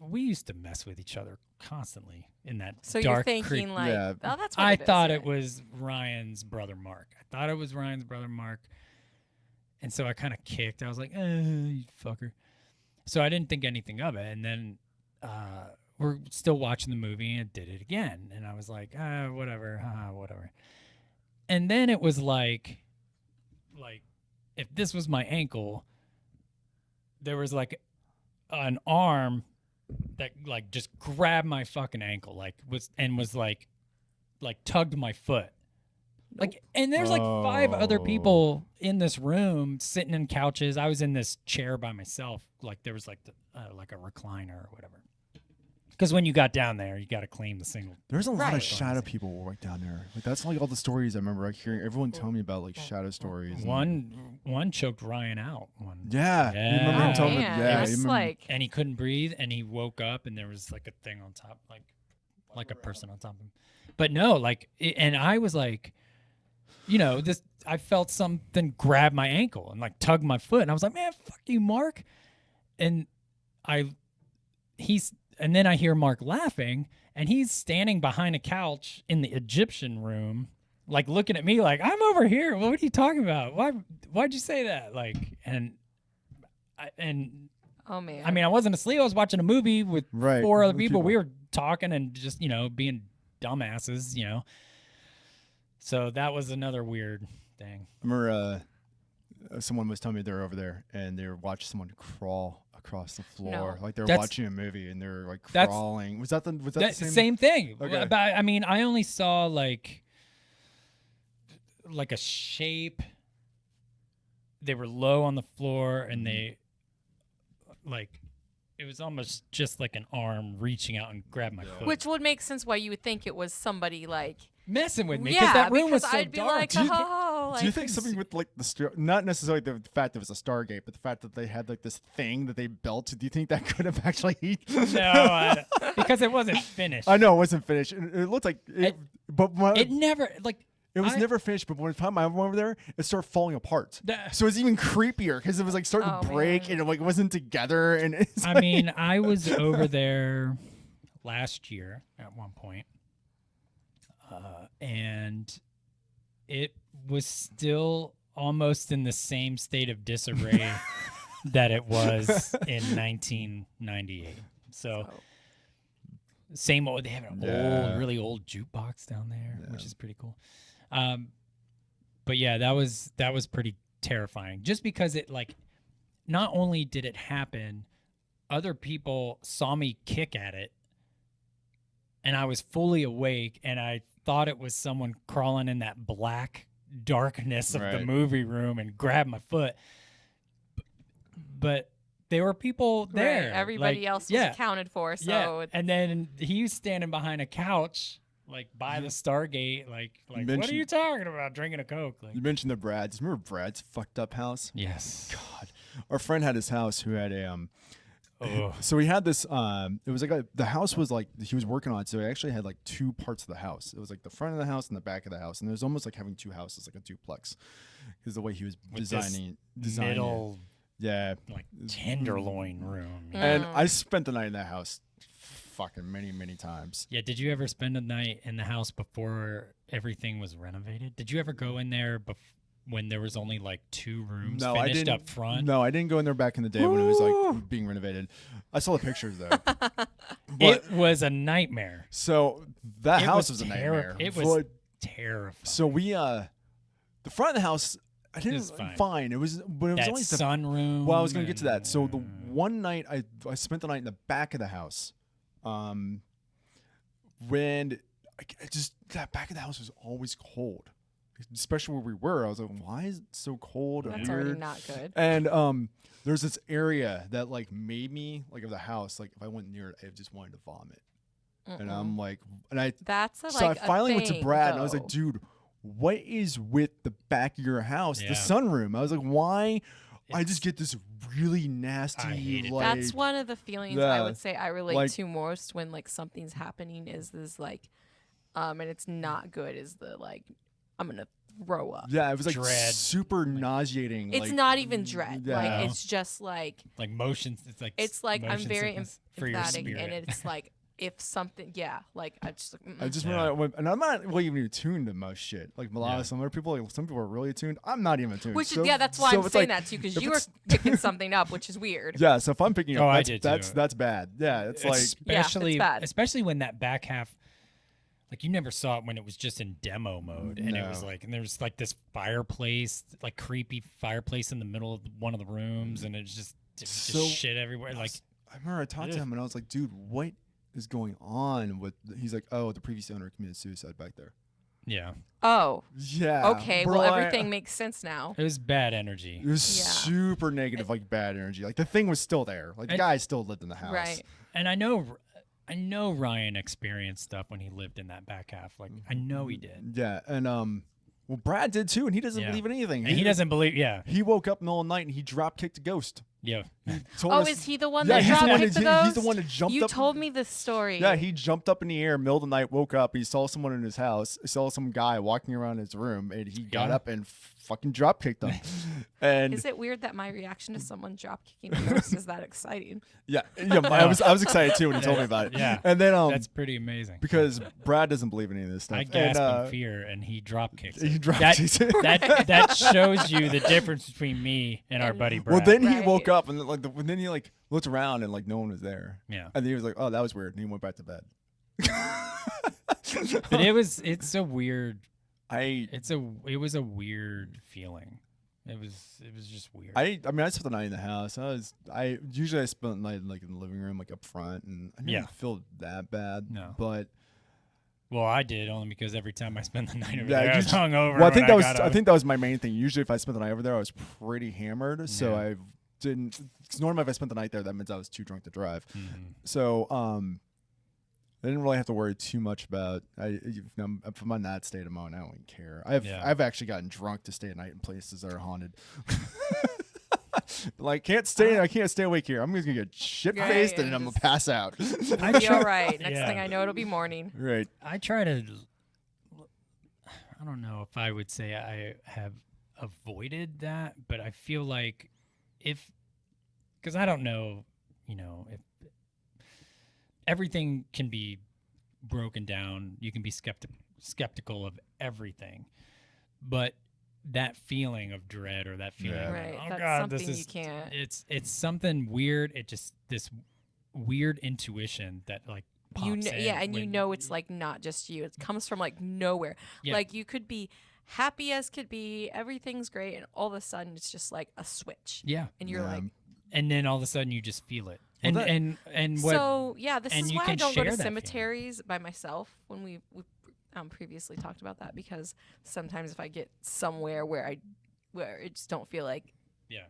B: we used to mess with each other constantly in that
C: So
B: dark
C: you're thinking
B: creek.
C: like,
A: Yeah.
C: oh, that's what
B: I
C: it is,
B: thought
C: yeah.
B: it was Ryan's brother Mark. And so I kind of kicked. I was like, you fucker. So I didn't think anything of it. And then we're still watching the movie and it did it again. And I was like, whatever. And then it was like if this was my ankle, there was like an arm that like just grabbed my fucking ankle, was tugged my foot. Like, and there's like 5 other people in this room sitting in couches. I was in this chair by myself. Like there was like like a recliner or whatever. Because when you got down there, you got to claim the single.
A: There's a lot of
C: Right.
A: shadow people right down there. Like that's like all the stories I remember like hearing everyone tell me about, like shadow stories.
B: One choked Ryan out.
A: Yeah.
B: Yeah.
A: You remember him
B: Oh,
A: telling me?
C: man.
A: Yeah.
C: That's
A: you remember,
C: like,
B: And he couldn't breathe, and he woke up, and there was like a thing on top, like a person on top of him. But no, and I was like, this. I felt something grab my ankle and like tug my foot, and I was like, man, fuck you, Mark. And and then I hear Mark laughing, and he's standing behind a couch in the Egyptian room, like looking at me like, I'm over here. What are you talking about? Why'd you say that? Like,
C: oh man.
B: I mean, I wasn't asleep. I was watching a movie with
A: Right.
B: 4 other
A: With
B: people.
A: people.
B: We were talking and just, being dumbasses, So that was another weird thing.
A: I remember someone was telling me they were over there and they were watching someone crawl across the floor,
C: No.
A: like they were
B: That's-
A: watching a movie and they were like
B: That's-
A: crawling. Was that the
B: That's
A: same?
B: the same thing.
A: Okay.
B: But I mean, I only saw like a shape. They were low on the floor and they it was almost just like an arm reaching out and grab my foot.
C: Which would make sense why you would think it was somebody like
B: messing with me
C: yeah,
B: that room was so
C: I'd be
B: dark.
C: like, oh,
A: Do you think something with like not necessarily the fact that it was a Stargate, but the fact that they had like this thing that they built? Do you think that could have actually?
B: No, because it wasn't finished.
A: I know it wasn't finished. It looked like
B: It never
A: it was never finished. But when the time I went over there, it started falling apart.
B: That-
A: So it was even creepier because it was like starting
C: Oh,
A: to break
C: man.
A: and it like wasn't together. And it's
B: I mean, I was over there last year at one point, and it was still almost in the same state of disarray that it was in 1998. So same old. They have an
A: Yeah.
B: really old jukebox down there, which is pretty cool. But yeah, that was pretty terrifying. Just because it not only did it happen, other people saw me kick at it, and I was fully awake, and I thought it was someone crawling in that black darkness of the
A: Right.
B: movie room and grabbed my foot. But there were people there.
C: right, everybody else was accounted for. So
B: And then he was standing behind a couch, by the Stargate, what are
A: mentioned-
B: you talking about? Drinking a Coke.
A: You mentioned the Brads. Remember Brad's fucked up house?
B: Yes.
A: God, our friend had his house who had a
B: Oh.
A: So he had this. It was like the house was like he was working on it. So he actually had like 2 parts of the house. It was like the front of the house and the back of the house, and it was almost like having 2 houses, like a duplex, because the way he was
B: With this
A: designing it.
B: Middle,
A: Yeah,
B: tenderloin room.
A: and I spent the night in that house, fucking many times.
B: Yeah, did you ever spend a night in the house before everything was renovated? Did you ever go in there when there was only 2 rooms
A: No, I
B: finished
A: didn't.
B: up front?
A: No, I didn't go in there back in the day when it was like being renovated. I saw the pictures though.
B: It was a nightmare.
A: So that
B: It
A: house
B: was
A: was a
B: terri-
A: nightmare.
B: it was
A: But-
B: Terrifying.
A: So we the front of the house, I didn't
B: was fine.
A: fine. It was, but it was
B: That
A: only the
B: sunroom.
A: Well, I was going to get to that. So the
B: and-
A: one night I spent the night in the back of the house. When that back of the house was always cold especially where we were. I was like, why is it so cold and
C: That's
A: weird?
C: already not good.
A: And there's this area that like made me like of the house. Like if I went near it, I just wanted to vomit. And I'm like, and I
C: That's a,
A: so
C: like
A: I finally
C: a
A: went to
C: thing,
A: Brad and I was
C: though.
A: like, dude, what is with the back of your house,
B: Yeah.
A: the sunroom? I was like, why? I
B: It's-
A: just get this really nasty,
B: I hate it.
A: like
C: That's one of the feelings I
A: yeah,
C: would say I relate
A: like-
C: to most when like something's happening is this like, and it's not good. Is the like, I'm gonna throw up.
A: yeah, it was like
B: Dread.
A: super nauseating.
C: It's
A: like,
C: not even dread.
A: yeah.
C: Like it's just like
B: Like motions. It's like
C: I'm
B: motion
C: very
B: sickness for your
C: emphatic,
B: spirit.
C: and it's like if something, yeah, like I just like,
A: I just
B: Yeah.
A: and I'm not really even attuned to most shit. Like a lot of some other people, like some people are really attuned. I'm not even attuned.
C: which
A: So-
C: is yeah, that's why
A: so
C: I'm
A: it's
C: saying
A: like,
C: that too because
A: if
C: you were
A: it's-
C: picking something up, which is weird.
A: Yeah, so if I'm picking up,
B: Oh, I
A: that's,
B: did
A: that's
B: too.
A: that's bad. Yeah, it's like
B: especially
C: it's bad.
B: especially when that back half, like you never saw it when it was just in demo mode, and it was
A: No.
B: like, and there was like this fireplace, like creepy fireplace in the middle of one of the rooms, and it's just
A: So-
B: shit everywhere. Like
A: I remember I talked to
B: Yeah.
A: him and I was like, dude, what is going on with? He's like, oh, the previous owner committed suicide back there.
B: yeah,
C: Oh,
A: Yeah.
C: okay.
A: bro,
C: Well,
A: I-
C: everything makes sense now.
B: it was bad energy.
A: It was
C: Yeah.
A: super negative, like bad energy. Like the thing was still there. Like the
B: And-
A: guy still lived in the house.
C: Right.
B: And I know Ryan experienced stuff when he lived in that back half. Like I know he did.
A: Yeah, and well, Brad did too, and he doesn't
B: Yeah.
A: believe in anything.
B: And he doesn't believe. Yeah,
A: He woke up in the middle of the night and he drop kicked a ghost.
B: yeah.
A: He told
C: Oh,
A: us-
C: is he the one
A: Yeah,
C: that
A: he's the
C: dropped
A: one
C: kicked
A: that-
C: the ghost?
A: he's the one that jumped
C: You
A: up-
C: told me this story.
A: Yeah, he jumped up in the air, middle of the night, woke up, he saw someone in his house, saw some guy walking around his room, and he got
B: Yeah.
A: up and fucking drop kicked him. And
C: Is it weird that my reaction to someone drop kicking a ghost is that exciting?
A: yeah, I was excited too when he told me about it.
B: Yeah.
A: And then
B: That's pretty amazing.
A: because Brad doesn't believe in any of this stuff.
B: I
A: and,
B: gasped in fear, and he drop kicked.
A: he drop
B: that,
A: kicked it.
B: that shows you the difference between me and our buddy Brad.
A: Well, then he
C: Right.
A: woke up and like then he like looked around and like no one was there.
B: Yeah.
A: And then he was like, "Oh, that was weird," and he went back to bed.
B: But it's a weird.
A: I
B: It was a weird feeling. It was just weird.
A: I mean I spent the night in the house. I usually spent the night like in the living room, like up front, and I didn't
B: Yeah.
A: feel that bad.
B: No.
A: But
B: well, I did only because every time I spent the night over
A: Yeah,
B: there, I was
A: usually-
B: hungover.
A: well, I
B: when
A: think that was
B: got
A: I
B: up.
A: think that was my main thing. Usually, if I spent the night over there, I was pretty hammered. So
B: Yeah.
A: I didn't. Cause normally, if I spent the night there, that means I was too drunk to drive.
B: Mhm.
A: So I didn't really have to worry too much about. If I'm in that state of mind, I don't even care.
B: Yeah.
A: I've actually gotten drunk to stay at night in places that are haunted. Like I can't stay awake here. I'm just gonna get shit faced
C: Right,
A: and I'm gonna
C: just-
A: pass out.
C: I'll be all right. Next
B: Yeah.
C: thing I know, it'll be morning.
A: Right.
B: I try to. I don't know if I would say I have avoided that, but I feel like because I don't know, if everything can be broken down, you can be skeptical of everything, but that feeling of dread or that feeling,
A: Yeah.
B: of,
C: Right.
B: oh
C: That's
B: God, this
C: something
B: is
C: you can't.
B: it's something weird. It just this weird intuition that like pops in
C: And you
B: when-
C: know it's like not just you. It comes from like nowhere.
B: Yeah.
C: Like you could be happy as could be, everything's great, and all of a sudden it's just like a switch,
B: yeah,
C: and you're
A: Yeah.
C: like.
B: and then all of a sudden you just feel it,
A: Well,
B: and
A: that-
B: and what
C: So yeah, this
B: and
C: is
B: you
C: why I
B: can
C: don't go to
B: share that feeling.
C: cemeteries by myself. When we previously talked about that, because sometimes if I get somewhere where I just don't feel like
B: yeah.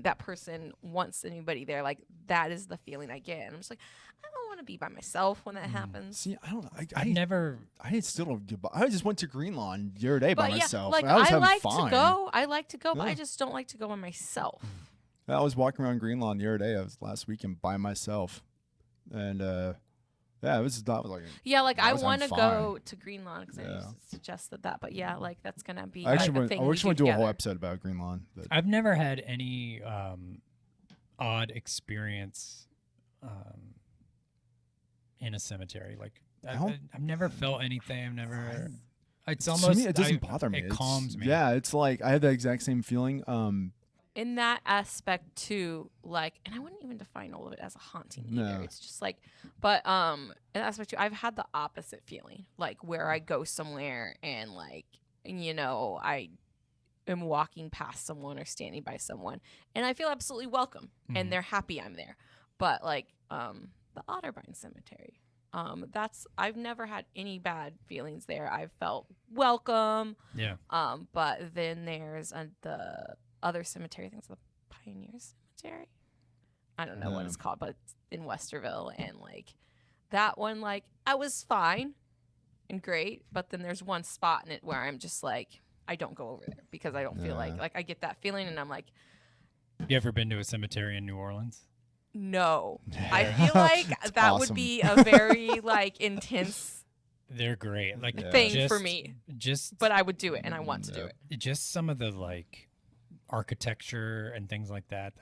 C: that person wants anybody there, like that is the feeling I get. And I'm just like, I don't want to be by myself when that happens.
A: See, I don't know.
B: I've never.
A: I still don't give. I just went to Green Lawn the other day by
C: But yeah,
A: myself.
C: like
A: and I was having
C: like
A: fine.
C: to go. I like to go, but
A: Yeah.
C: I just don't like to go by myself.
A: I was walking around Green Lawn the other day. I was last weekend by myself, and yeah, it was not like.
C: Yeah, like
A: I
C: I
A: was
C: want to
A: having
C: go to Green Lawn because
A: Yeah.
C: I just suggested that. But yeah, like that's gonna be
A: I actually
C: like, a
A: want.
C: thing
A: I
C: we
A: actually want to do a whole
C: together.
A: episode about Green Lawn. But
B: I've never had any odd experience in a cemetery. Like I've never felt anything. I've never. It's
A: to
B: almost.
A: me, it doesn't bother me.
B: It
A: It's-
B: calms me.
A: Yeah, it's like I have the exact same feeling.
C: In that aspect too, like, and I wouldn't even define all of it as a haunting either.
A: No.
C: It's just like, but in that aspect too, I've had the opposite feeling, like where I go somewhere and like, I am walking past someone or standing by someone, and I feel absolutely welcome,
B: Mhm.
C: and they're happy I'm there. But like, the Otterbein Cemetery, I've never had any bad feelings there. I've felt welcome.
B: Yeah.
C: But then there's the other cemetery. I think it's the Pioneer Cemetery. I don't know what it's called, but it's in Westerville, and like that one, like I was fine and great, but then there's one spot in it where I'm just like, I don't go over there because I don't feel like I get that feeling, and I'm like,
B: You ever been to a cemetery in New Orleans?
C: no. I feel like that would be a very like intense
B: They're great. Like
C: thing for me.
B: Just
C: But I would do it, and I want to do it.
B: just some of the like architecture and things like that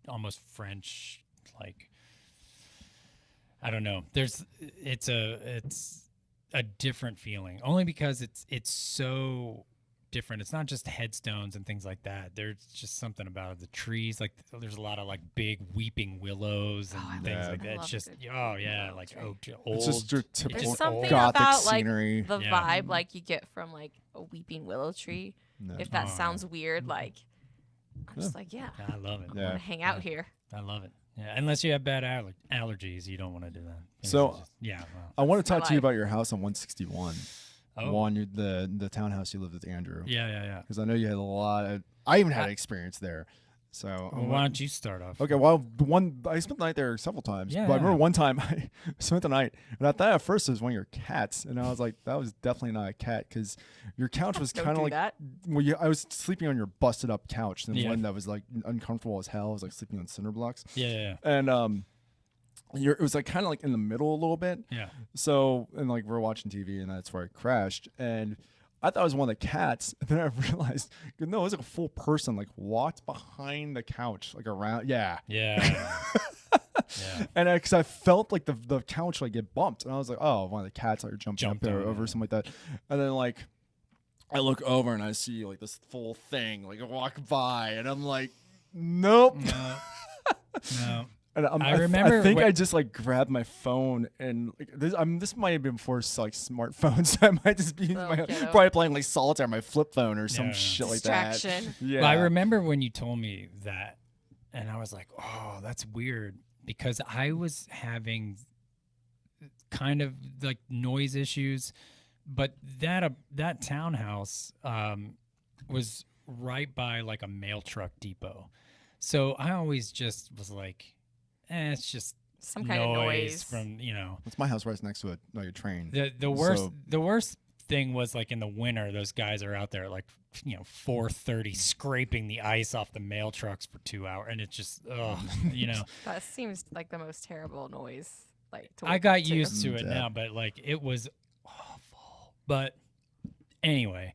B: almost French, like I don't know. It's a different feeling, only because it's so different. It's not just headstones and things like that. There's just something about the trees. Like there's a lot of like big weeping willows and things like that. It's just like old.
A: It's just your typical
C: There's something
A: gothic
C: about like
A: scenery.
C: the vibe like you get from like a weeping willow tree. If that sounds weird, like I'm just like,
B: I love it.
C: I want to hang out here.
B: I love it. Yeah, unless you have bad allergies, you don't want to do that.
A: So I want to talk to you
C: life.
A: about your house on 161.
B: Oh.
A: The one the townhouse you lived with Andrew.
B: Yeah.
A: Because I know you had a lot of. I even had experience there. So
B: Well, why don't you start off?
A: Okay, well, I spent the night there several times.
B: Yeah,
A: but I remember one time I spent the night, and I thought at first it was one of your cats, and I was like, that was definitely not a cat, because your couch was
C: Don't
A: kind of
C: do
A: like,
C: that.
A: well, I was sleeping on your busted up couch, and
B: Yeah.
A: one that was like uncomfortable as hell. I was like sleeping on cinder blocks,
B: Yeah.
A: and it was like kind of like in the middle a little bit.
B: Yeah.
A: So, and like we're watching TV, and that's where I crashed, and I thought it was one of the cats, and then I realized, no, it was like a full person, like walked behind the couch, like around, yeah. And because I felt like the couch like get bumped, and I was like, oh, one of the cats like jumped up there over something like that, and then like I look over and I see like this full thing like walk by, and I'm like, nope.
B: No.
A: And
B: I remember
A: I think I just like grabbed my phone, and like, this might have been before like smartphones. So I might just be probably playing like solitaire on my flip phone or some shit like that.
C: Distraction.
A: Yeah.
B: Well, I remember when you told me that, and I was like, oh, that's weird, because I was having kind of like noise issues, but that townhouse was right by like a mail truck depot, so I always just was like, it's just
C: some kind of noise
B: from
A: It's my house right next to a train.
B: The worst thing was like in the winter, those guys are out there at like 4:30 scraping the ice off the mail trucks for 2 hours, and it's just
C: That seems like the most terrible noise. Like
B: I got used to it now, but like it was awful. But anyway,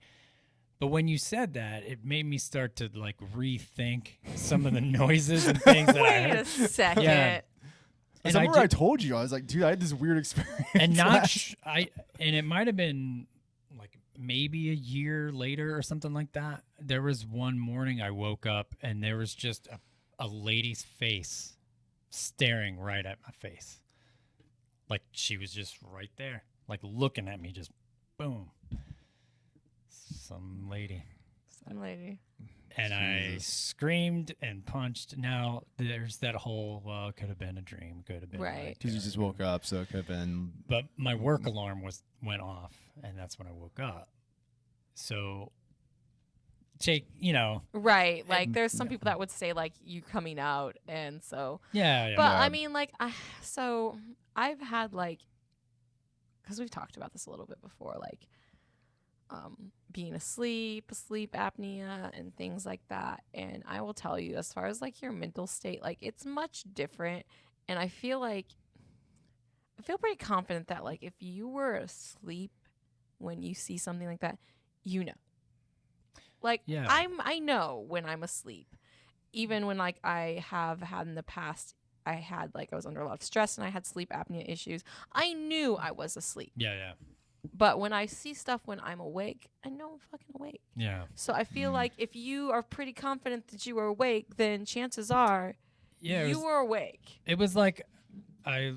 B: but when you said that, it made me start to like rethink some of the noises and things that I
C: Wait
B: heard.
C: a second.
B: Yeah.
A: And I remember I told you, I was like, dude, I had this weird experience.
B: And and it might have been like maybe a year later or something like that. There was one morning I woke up and there was just a lady's face staring right at my face. Like she was just right there, like looking at me, just boom. Some lady. And I screamed and punched. Now there's that whole, well, it could have been a dream, could have been
C: right,
A: because you just woke up, so it could have been.
B: But my work alarm went off, and that's when I woke up. So
C: right, like there's some people that would say like you coming out, and so but I mean like so I've had like, because we've talked about this a little bit before, like being asleep, sleep apnea, and things like that. And I will tell you, as far as like your mental state, like it's much different. And I feel pretty confident that like if you were asleep when you see something like that, like I know when I'm asleep, even when like I have had in the past, I was under a lot of stress and I had sleep apnea issues. I knew I was asleep.
B: Yeah.
C: But when I see stuff when I'm awake, I know I'm fucking awake.
B: Yeah.
C: So I feel like if you are pretty confident that you are awake, then chances are you were awake.
B: It was like I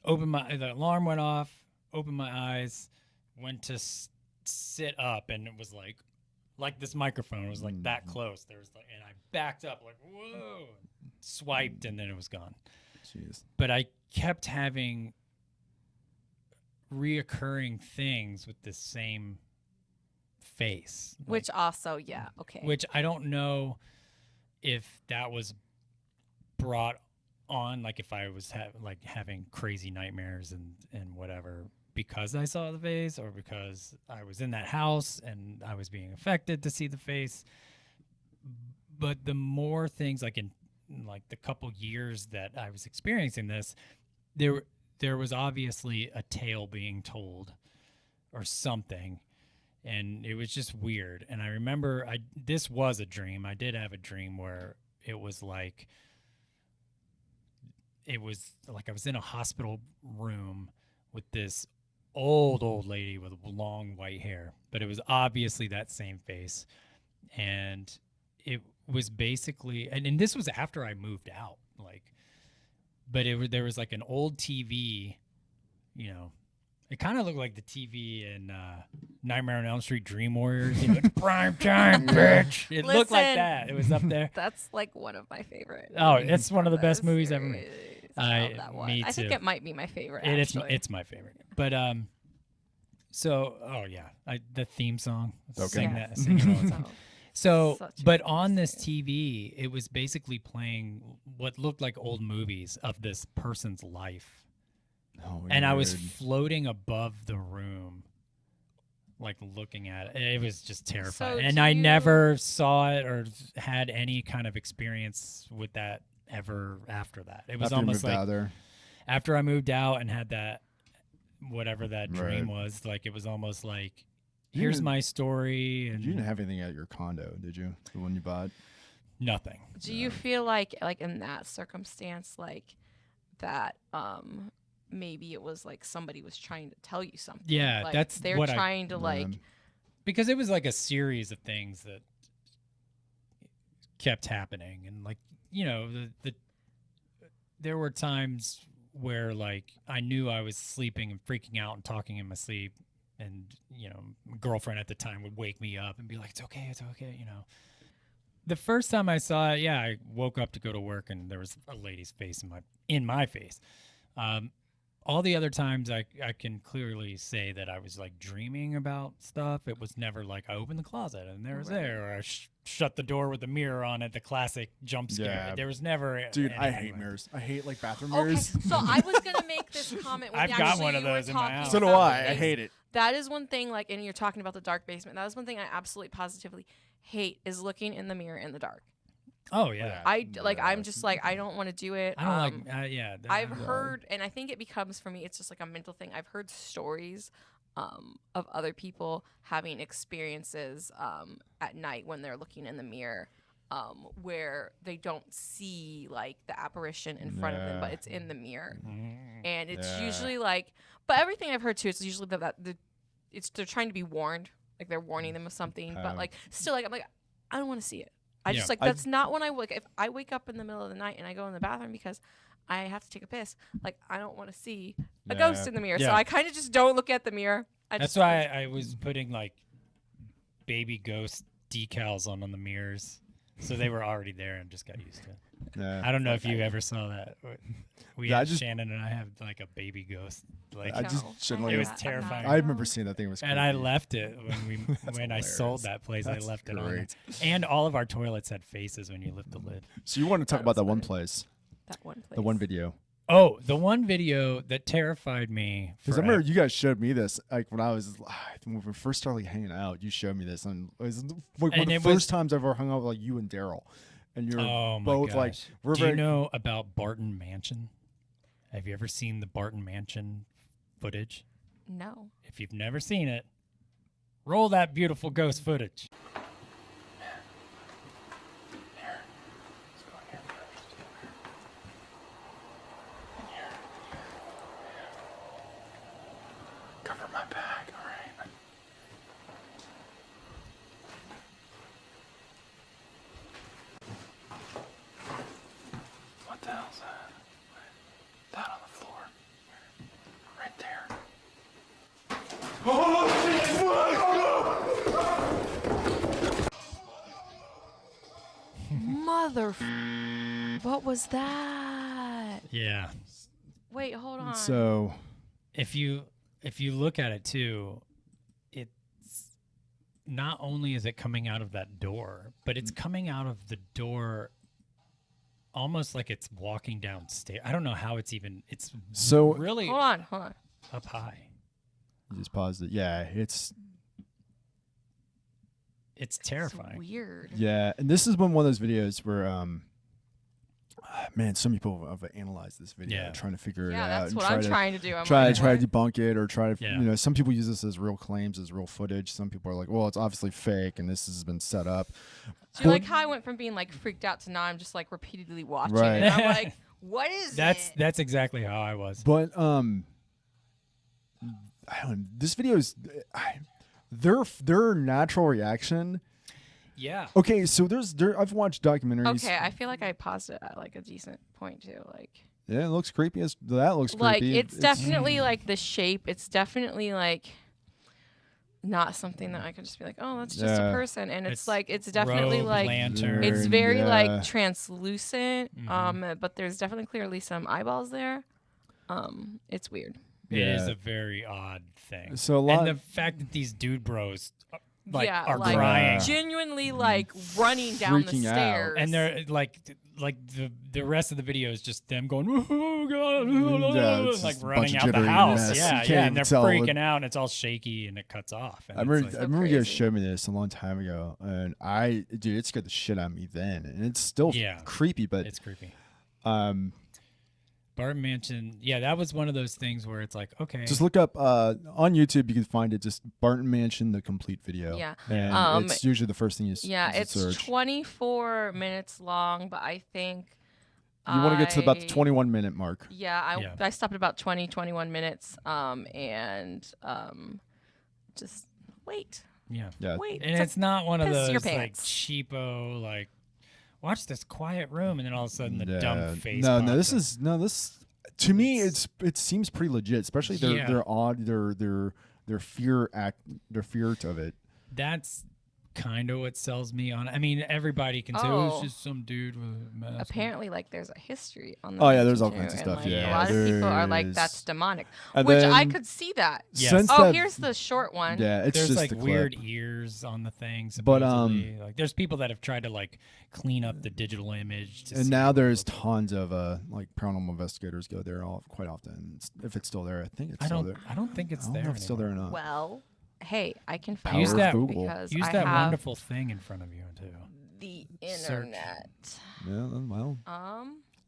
B: opened the alarm went off, opened my eyes, went to sit up, and it was like this microphone was like that close. There was and I backed up like, whoa, swiped, and then it was gone.
A: Jeez.
B: But I kept having reoccurring things with the same face. Like,
C: Which also, yeah, okay.
B: which I don't know if that was brought on, like if I was having crazy nightmares and whatever because I saw the face, or because I was in that house and I was being affected to see the face. But the more things, like in like the couple years that I was experiencing this, there was obviously a tale being told or something, and it was just weird. And I remember this was a dream. I did have a dream where it was like I was in a hospital room with this old lady with long white hair, but it was obviously that same face. And it was basically, and this was after I moved out, like, but there was like an old TV, you know, it kind of looked like the TV in Nightmare on Elm Street Dream Warriors, you know, it's prime time, bitch. It looked like that. It was up there.
C: That's like one of my favorite.
B: Oh, it's one of the best movies ever made.
C: I love that one.
B: Me
C: I think
B: too.
C: it might be my favorite.
B: It's my favorite. But so the theme song.
A: Okay.
B: Sing it all the time. So,
C: Such a
B: but
C: good
B: on this
C: series.
B: TV, it was basically playing what looked like old movies of this person's life.
A: Oh,
B: And I was
A: weird.
B: floating above the room, like looking at it. It was just terrifying.
C: So
B: And
C: do
B: I
C: you-
B: never saw it or had any kind of experience with that ever after that. It was
A: After you
B: almost
A: moved out
B: like
A: of there.
B: after I moved out and had that, whatever that dream
A: Right.
B: was, like it was almost like,
A: You
B: here's
A: didn't-
B: my story, and
A: You didn't have anything at your condo, did you? The one you bought?
B: nothing.
C: Do you feel like in that circumstance, like that maybe it was like somebody was trying to tell you something?
B: Yeah,
C: like,
B: that's
C: they're
B: what
C: trying to like.
B: Because it was like a series of things that kept happening, and like, you know, there were times where like I knew I was sleeping and freaking out and talking in my sleep, and you know, my girlfriend at the time would wake me up and be like, it's okay, you know. The first time I saw it, yeah, I woke up to go to work and there was a lady's face in my face. All the other times I can clearly say that I was like dreaming about stuff. It was never like I opened the closet and there was
C: Right.
B: there, or I shut the door with the mirror on it, the classic jump scare.
A: Yeah.
B: There was never
A: Dude, I
B: anything
A: hate
B: like
A: mirrors. I hate like bathroom
C: Okay,
A: mirrors.
C: so I was gonna make this comment. When
B: I've got
C: actually
B: one of
C: you were
B: those in my
C: talking
B: house.
A: So do
C: about
A: I.
C: the
A: I
C: face.
A: hate it.
C: That is one thing, like, and you're talking about the dark basement. That is one thing I absolutely positively hate, is looking in the mirror in the dark.
B: Oh yeah.
C: I'm just like, I don't want to do it.
B: I don't like yeah.
C: I've heard, and I think it becomes, for me, it's just like a mental thing. I've heard stories of other people having experiences at night when they're looking in the mirror, where they don't see like the apparition in front of them, but
A: Yeah.
C: it's in the mirror,
B: Mm.
C: and it's
A: Yeah.
C: usually like. But everything I've heard too, it's usually they're trying to be warned, like they're warning them of something, but
A: Oh.
C: like still, like I'm like, I don't want to see it. I
B: Yeah.
C: just like that's not when I wake. If I wake up in the middle of the night and I go in the bathroom because I have to take a piss, like I don't want to see a
A: Yeah.
C: ghost in the mirror. So
B: Yeah.
C: I kind of just don't look at the mirror.
B: That's why I was putting like baby ghost decals on the mirrors, so they were already there and just got used to it.
A: Yeah.
B: I don't know if you ever saw that. We
A: Yeah, I
B: had
A: just-
B: Shannon and I have like a baby ghost. Like
A: I just
C: No,
A: shouldn't
C: I
B: It
A: like
B: was
C: have not.
B: terrifying.
A: I remember seeing that thing. It was
B: and I
A: creepy.
B: left it when I sold
A: hilarious.
B: that place.
A: That's
B: I left it on.
A: great.
B: And all of our toilets had faces when you lift the lid.
A: So you want to talk
C: That
A: about
C: was
A: that one
C: funny.
A: place,
C: that one place.
A: the one video?
B: Oh, the one video that terrified me.
A: Because I remember you guys showed me this, like when I was when we first started like, hanging out. You showed me this, and it was like one
B: And
A: of the
B: it was-
A: first times I've ever hung out with like you and Daryl, and you're
B: Oh my
A: both
B: gosh.
A: like we're
B: Do
A: very.
B: you know about Barton Mansion? Have you ever seen the Barton Mansion footage?
C: No.
B: If you've never seen it, roll that beautiful ghost footage.
A: Cover my back, all right. What the hell's that? That on the floor. Right there.
C: Mother. What was that?
B: Yeah.
C: Wait, hold on.
A: So
B: If you if you look at it too, it's not only is it coming out of that door, but it's coming out of the door almost like it's walking downstairs. I don't know how it's
A: So
B: really
C: Hold on.
B: up high.
A: you just paused it. Yeah, it's
B: terrifying.
C: It's weird.
A: yeah, and this has been one of those videos where man, some people have analyzed this video
B: Yeah.
A: trying to figure it
C: Yeah,
A: out.
C: that's
A: and
C: what I'm trying to do. I'm
A: try
C: like,
A: to
C: what?
A: debunk it or try to
B: Yeah.
A: you know, some people use this as real claims, as real footage. Some people are like, well, it's obviously fake and this has been set up.
C: Do you like how I went from being like freaked out to now I'm just like repeatedly watching
A: Right.
C: it? And I'm like, what is it?
B: That's exactly how I was.
A: But this video is their natural reaction.
B: Yeah.
A: Okay, so I've watched documentaries.
C: Okay, I feel like I paused it at like a decent point too. Like,
A: Yeah, it looks creepy. That looks
C: like
A: creepy.
C: it's definitely like the shape. It's definitely like not something that I could just be like, oh, that's just a
A: Yeah.
C: person. And it's
B: It's
C: like it's definitely
B: robe,
C: like
B: lantern.
C: it's very
A: Yeah.
C: like translucent.
B: Mhm.
C: But there's definitely clearly some eyeballs there. It's weird.
B: It is
A: Yeah.
B: a very odd thing.
A: So a lot.
B: And the fact that these dude bros like
C: yeah,
B: are
C: like
B: crying.
C: genuinely like running down the
A: Freaking out.
C: stairs.
B: And they're like the rest of the video is just them going, oh god,
A: Yeah, it's
B: like
A: just a
B: running
A: bunch of
B: out the
A: jittery
B: house.
A: mess. You
B: Yeah,
A: can't
B: yeah,
A: even
B: and they're
A: tell
B: freaking out, and it's all shaky, and it cuts off. And
A: I
B: it's
A: remember,
B: like-
A: I remember you guys
C: crazy.
A: showed me this a long time ago, and dude, it scared the shit out of me then, and it's still
B: Yeah.
A: creepy. But
B: it's creepy.
A: um,
B: Barton Mansion, yeah, that was one of those things where it's like, okay,
A: just look up on YouTube. You can find it. Just Barton Mansion, the complete video.
C: Yeah.
A: and it's usually the first thing you
C: yeah,
A: you
C: it's
A: search.
C: 24 minutes long, but I think
A: You want to get to about the
C: I-
A: 21-minute mark.
C: Yeah,
B: Yeah.
C: I stopped at about 21 minutes. Just wait.
B: yeah,
A: Yeah,
C: Wait.
B: and it's not one of
C: piss
B: those
C: your
B: like
C: pants.
B: cheapo like watch this quiet room, and then all of a sudden the
A: Yeah.
B: dumb face.
A: No,
B: pops up.
A: this. To me, it seems pretty legit, especially
B: Yeah.
A: their odd their fear of it.
B: That's kind of what sells me on. I mean, everybody can say, "Oh,
C: Oh.
B: it's just some dude with a mask."
C: Apparently, like there's a history on the
A: Oh, yeah, there's
C: mansion,
A: all kinds of
C: too,
A: stuff,
C: and, like,
B: yeah.
C: a lot of people are like,
A: There's-
C: that's demonic,
A: And
C: which I
A: then
C: could see that.
B: Yes.
A: since
C: Oh,
A: that-
C: here's the short one.
A: yeah, it's
B: There's
A: just
B: like
A: the clip.
B: weird ears on the thing.
A: But,
B: Supposedly. Like there's people that have tried to like clean up the digital image. To
A: And
B: see
A: now
B: what it
A: there's
B: looks like.
A: tons of like paranormal investigators go there quite often. If it's still there, I think it's
B: I
A: still
B: don't.
A: there.
B: I don't think it's
A: I don't
B: there.
A: know if it's still there or
B: anymore.
A: not.
C: Well, hey, I can
A: Power
C: find
B: Use
A: of
B: that-
A: Google.
C: because
B: Use
C: I
B: that
C: have
B: wonderful thing in front of you too.
C: the
B: Search.
C: internet.
A: Yeah, well,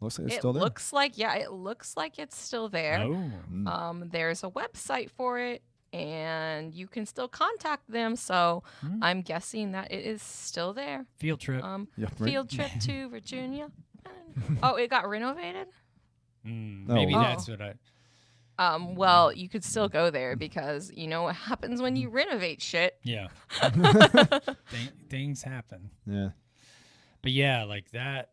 A: looks like it's
C: It
A: still there.
C: looks like it looks like it's still there.
B: Oh,
A: Mm.
C: There's a website for it, and you can still contact them. So
B: Hmm.
C: I'm guessing that it is still there.
B: field trip.
A: Yeah, right.
C: Field trip to Virginia. Oh, it got renovated.
B: Maybe
A: Oh.
B: that's what I.
C: Well, you could still go there because you know what happens when you renovate shit.
B: Yeah. Things happen.
A: Yeah.
B: But yeah, like that.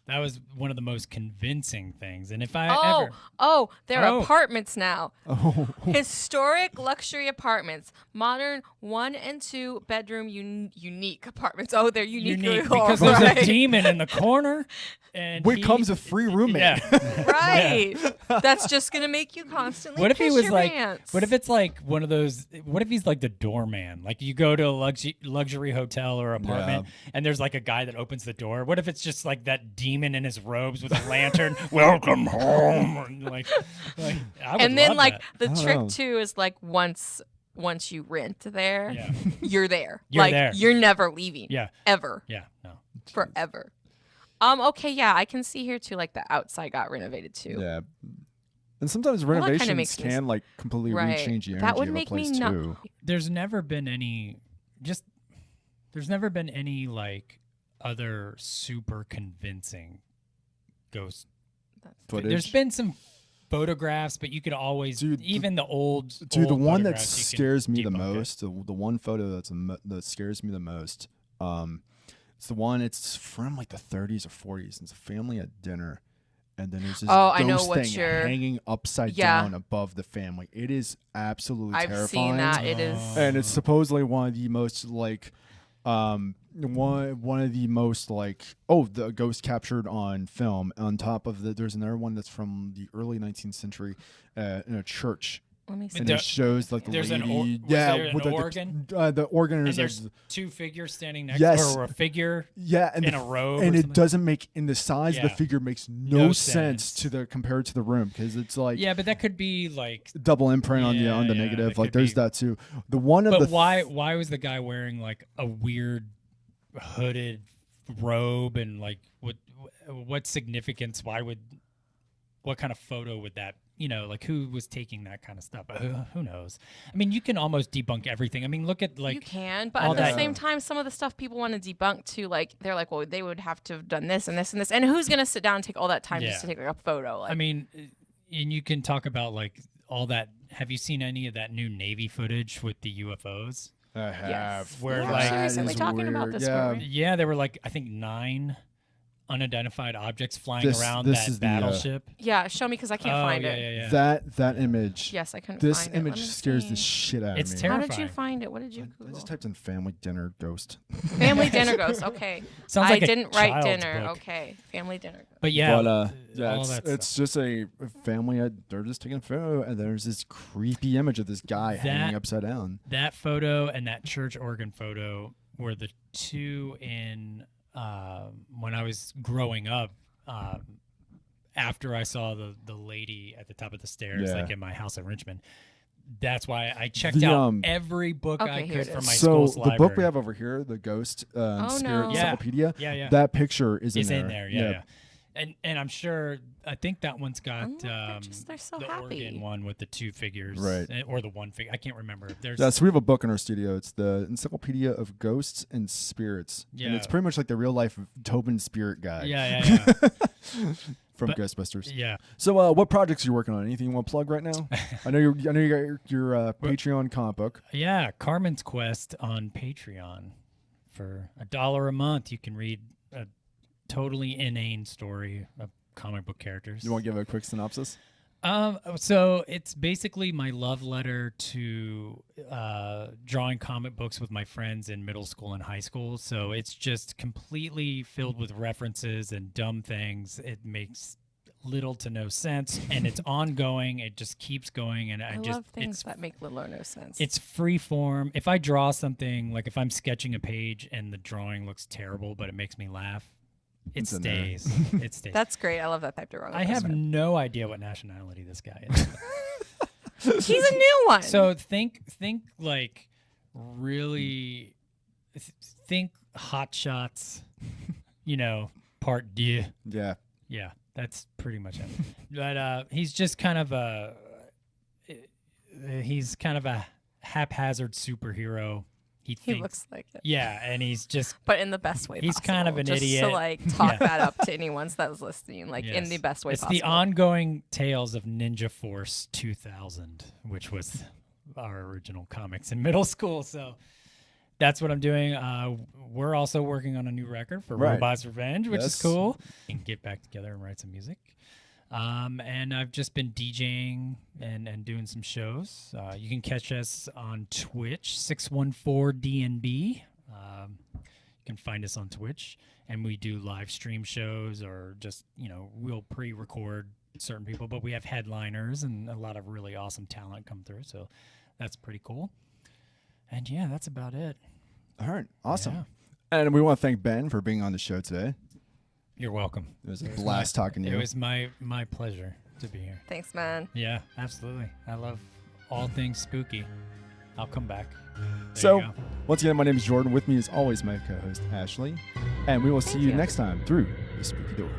B: That was one of the most convincing things. And if I ever.
C: Oh, they're
B: Oh.
C: apartments now.
A: Oh,
C: Historic luxury apartments, modern 1 and 2 bedroom unique apartments. Oh, they're unique,
B: because
C: all
B: there's
C: right.
B: a demon in the corner. And
A: Wait,
B: he-
A: comes a free roommate.
B: Yeah.
C: Right. That's just gonna make you constantly.
B: What if he
C: piss
B: was
C: your
B: like?
C: pants.
B: What if it's like one of those? What if he's like the doorman? Like you go to a luxury hotel or apartment, and there's like a guy that opens the door. What if it's just like that demon in his robes with a lantern? Welcome home. And like I would
C: And then
B: love
C: like
B: that.
C: the
A: I don't
C: trick
A: know.
C: too is like once you rent there,
B: Yeah.
C: you're there.
B: You're
C: like
B: there.
C: you're never leaving.
B: Yeah.
C: Ever.
B: Yeah. No.
C: Forever. Okay, yeah, I can see here too. Like the outside got renovated too.
A: Yeah. And sometimes
C: that kinda
A: renovations
C: makes me
A: can like completely
C: Right.
A: rechange the energy
C: That would
A: of
C: make
A: a
C: me
A: place
C: not-
A: too.
B: There's never been any like other super convincing ghost
A: Footage.
B: There's been some photographs, but you could always
A: Dude,
B: even the old
A: Dude, the
B: old
A: one that
B: photographs, you can
A: scares me the
B: debunk it.
A: most, the one photo that scares me the most, it's the one. It's from like the 30s or 40s. It's a family at dinner, and then there's this
C: Oh, I know
A: ghost
C: what
A: thing
C: you're-
A: hanging upside
C: Yeah.
A: down above the family. It is absolutely
C: I've
A: terrifying.
C: seen that. It is.
A: And it's supposedly one of the most like one of the most like the ghost captured on film. On top of that, there's another one that's from the early 19th century in a church
C: Let me see.
A: And it shows like the
B: There's
A: lady.
B: was
A: yeah,
B: there an
A: with
B: organ?
A: The organ
B: And
A: is
B: there's
A: like,
B: two figures standing next
A: Yes.
B: or a figure
A: yeah, and
B: in
A: the
B: a robe.
A: and
B: or
A: it
B: something.
A: doesn't make in the size of the
B: Yeah.
A: figure makes
B: No
A: no sense
B: sense.
A: to the compared to the room because it's like
B: Yeah, but that could be like.
A: double imprint on the
B: Yeah,
A: negative.
B: that
A: Like
B: could
A: there's
B: be-
A: that too. The one of
B: But
A: the
B: why was the guy wearing like a weird hooded robe and like what significance? What kind of photo would that? Like who was taking that kind of stuff? Who knows? I mean, you can almost debunk everything. I mean, look at
C: you
B: like
C: can, but
B: all
C: at the
B: that-
C: same time, some of the stuff people want to debunk too, like they're like, well, they would have to have done this and this and this, and who's gonna sit down and take all that time just to
B: Yeah.
C: take like a photo? Like,
B: I mean, and you can talk about like all that. Have you seen any of that new Navy footage with the UFOs?
A: I have.
C: Yes.
B: Where,
C: We were
B: like-
C: actually
A: That
C: recently
A: is
C: talking about
A: weird.
C: this,
A: Yeah.
C: weren't we?
B: Yeah, there were like I think 9 unidentified objects flying
A: This-
B: around
A: this
B: that
A: is the,
B: battleship.
C: Yeah, show me because I can't
B: oh,
C: find
B: yeah,
C: it.
B: yeah, yeah.
A: That image.
C: Yes, I couldn't
A: This
C: find it. Let
A: image
C: me
A: scares the
C: see.
A: shit out
B: It's
A: of me.
B: terrible.
C: How did you
B: terrifying.
C: find it? What did you
A: I
C: Google?
A: just typed in family dinner ghost.
C: Family dinner ghost. Okay.
B: Sounds
C: I
B: like a
C: didn't write
B: child's
C: dinner.
B: book.
C: Okay. Family dinner ghost.
B: But yeah,
A: but yeah,
B: all
A: it's,
B: that
A: it's just a family. They're just taking a photo, and there's this creepy image of this guy hanging upside down.
B: that photo and that church organ photo were the two in when I was growing up. After I saw the lady at the top of the stairs,
A: Yeah.
B: like in my house in Richmond. That's why I checked
A: The,
B: out every book
C: Okay,
B: I
C: here
B: could
C: it
B: from
C: is.
B: my
A: So
B: school's
A: the
B: library.
A: book we have over here, the Ghost Spirit
C: no.
B: Yeah.
A: Encyclopedia,
B: yeah, yeah,
A: that picture is
B: is
A: in
B: in there. Yeah, yeah. And I'm sure. I think that one's got
C: Oh, look, they're so
B: the
C: happy.
B: organ one with the 2 figures,
A: Right.
B: Or the 1 figure. I can't remember. There's
A: Yeah, so we have a book in our studio. It's the Encyclopedia of Ghosts and Spirits. And
B: Yeah.
A: it's pretty much like the real life Tobin spirit guy
B: yeah.
A: from
B: But-
A: Ghostbusters.
B: Yeah.
A: So what projects are you working on? Anything you want to plug right now? I know you got your Patreon comic book.
B: Yeah, Carmen's Quest on Patreon. For $1 a month, you can read a totally inane story of comic book characters.
A: You want to give a quick synopsis?
B: So it's basically my love letter to drawing comic books with my friends in middle school and high school. So it's just completely filled with references and dumb things. It makes little to no sense, and it's ongoing. It just keeps going, and I just
C: love things
B: it's
C: that make little or no sense.
B: it's free form. If I draw something, like if I'm sketching a page and the drawing looks terrible, but it makes me laugh, it
A: It's in there.
B: stays. It stays.
C: That's great. I love that type of wrong.
B: I have no idea what nationality this guy is.
C: He's a new one.
B: So think like really think Hot Shots, part D.
A: Yeah.
B: Yeah, that's pretty much it. But he's just kind of a haphazard superhero. He thinks,
C: looks like it.
B: yeah, and he's just
C: But in the best way
B: He's
C: possible.
B: kind of an
C: just
B: idiot.
C: to like talk
B: Yeah.
C: that up to anyone that was listening, like in
B: yes.
C: the best way
B: It's
C: possible.
B: the ongoing tales of Ninja Force 2000, which was our original comics in middle school. So that's what I'm doing. We're also working on a new record for
A: Right.
B: Robots Revenge, which is
A: Yes.
B: cool. And get back together and write some music. And I've just been DJing and doing some shows. You can catch us on Twitch, 614DNB. You can find us on Twitch, and we do live stream shows, or just we'll pre-record certain people, but we have headliners and a lot of really awesome talent come through, so that's pretty cool. And yeah, that's about it.
A: All right. Awesome.
B: Yeah.
A: And we want to thank Ben for being on the show today.
B: You're welcome.
A: It was a blast talking to you.
B: It was my pleasure to be here.
C: Thanks, man.
B: Yeah, absolutely. I love all things spooky. I'll come back. There
A: So,
B: you go.
A: once again, my name is Jordan. With me is always my co-host, Ashley. And we will see
C: Thank
A: you
C: you.
A: next time through the spooky door.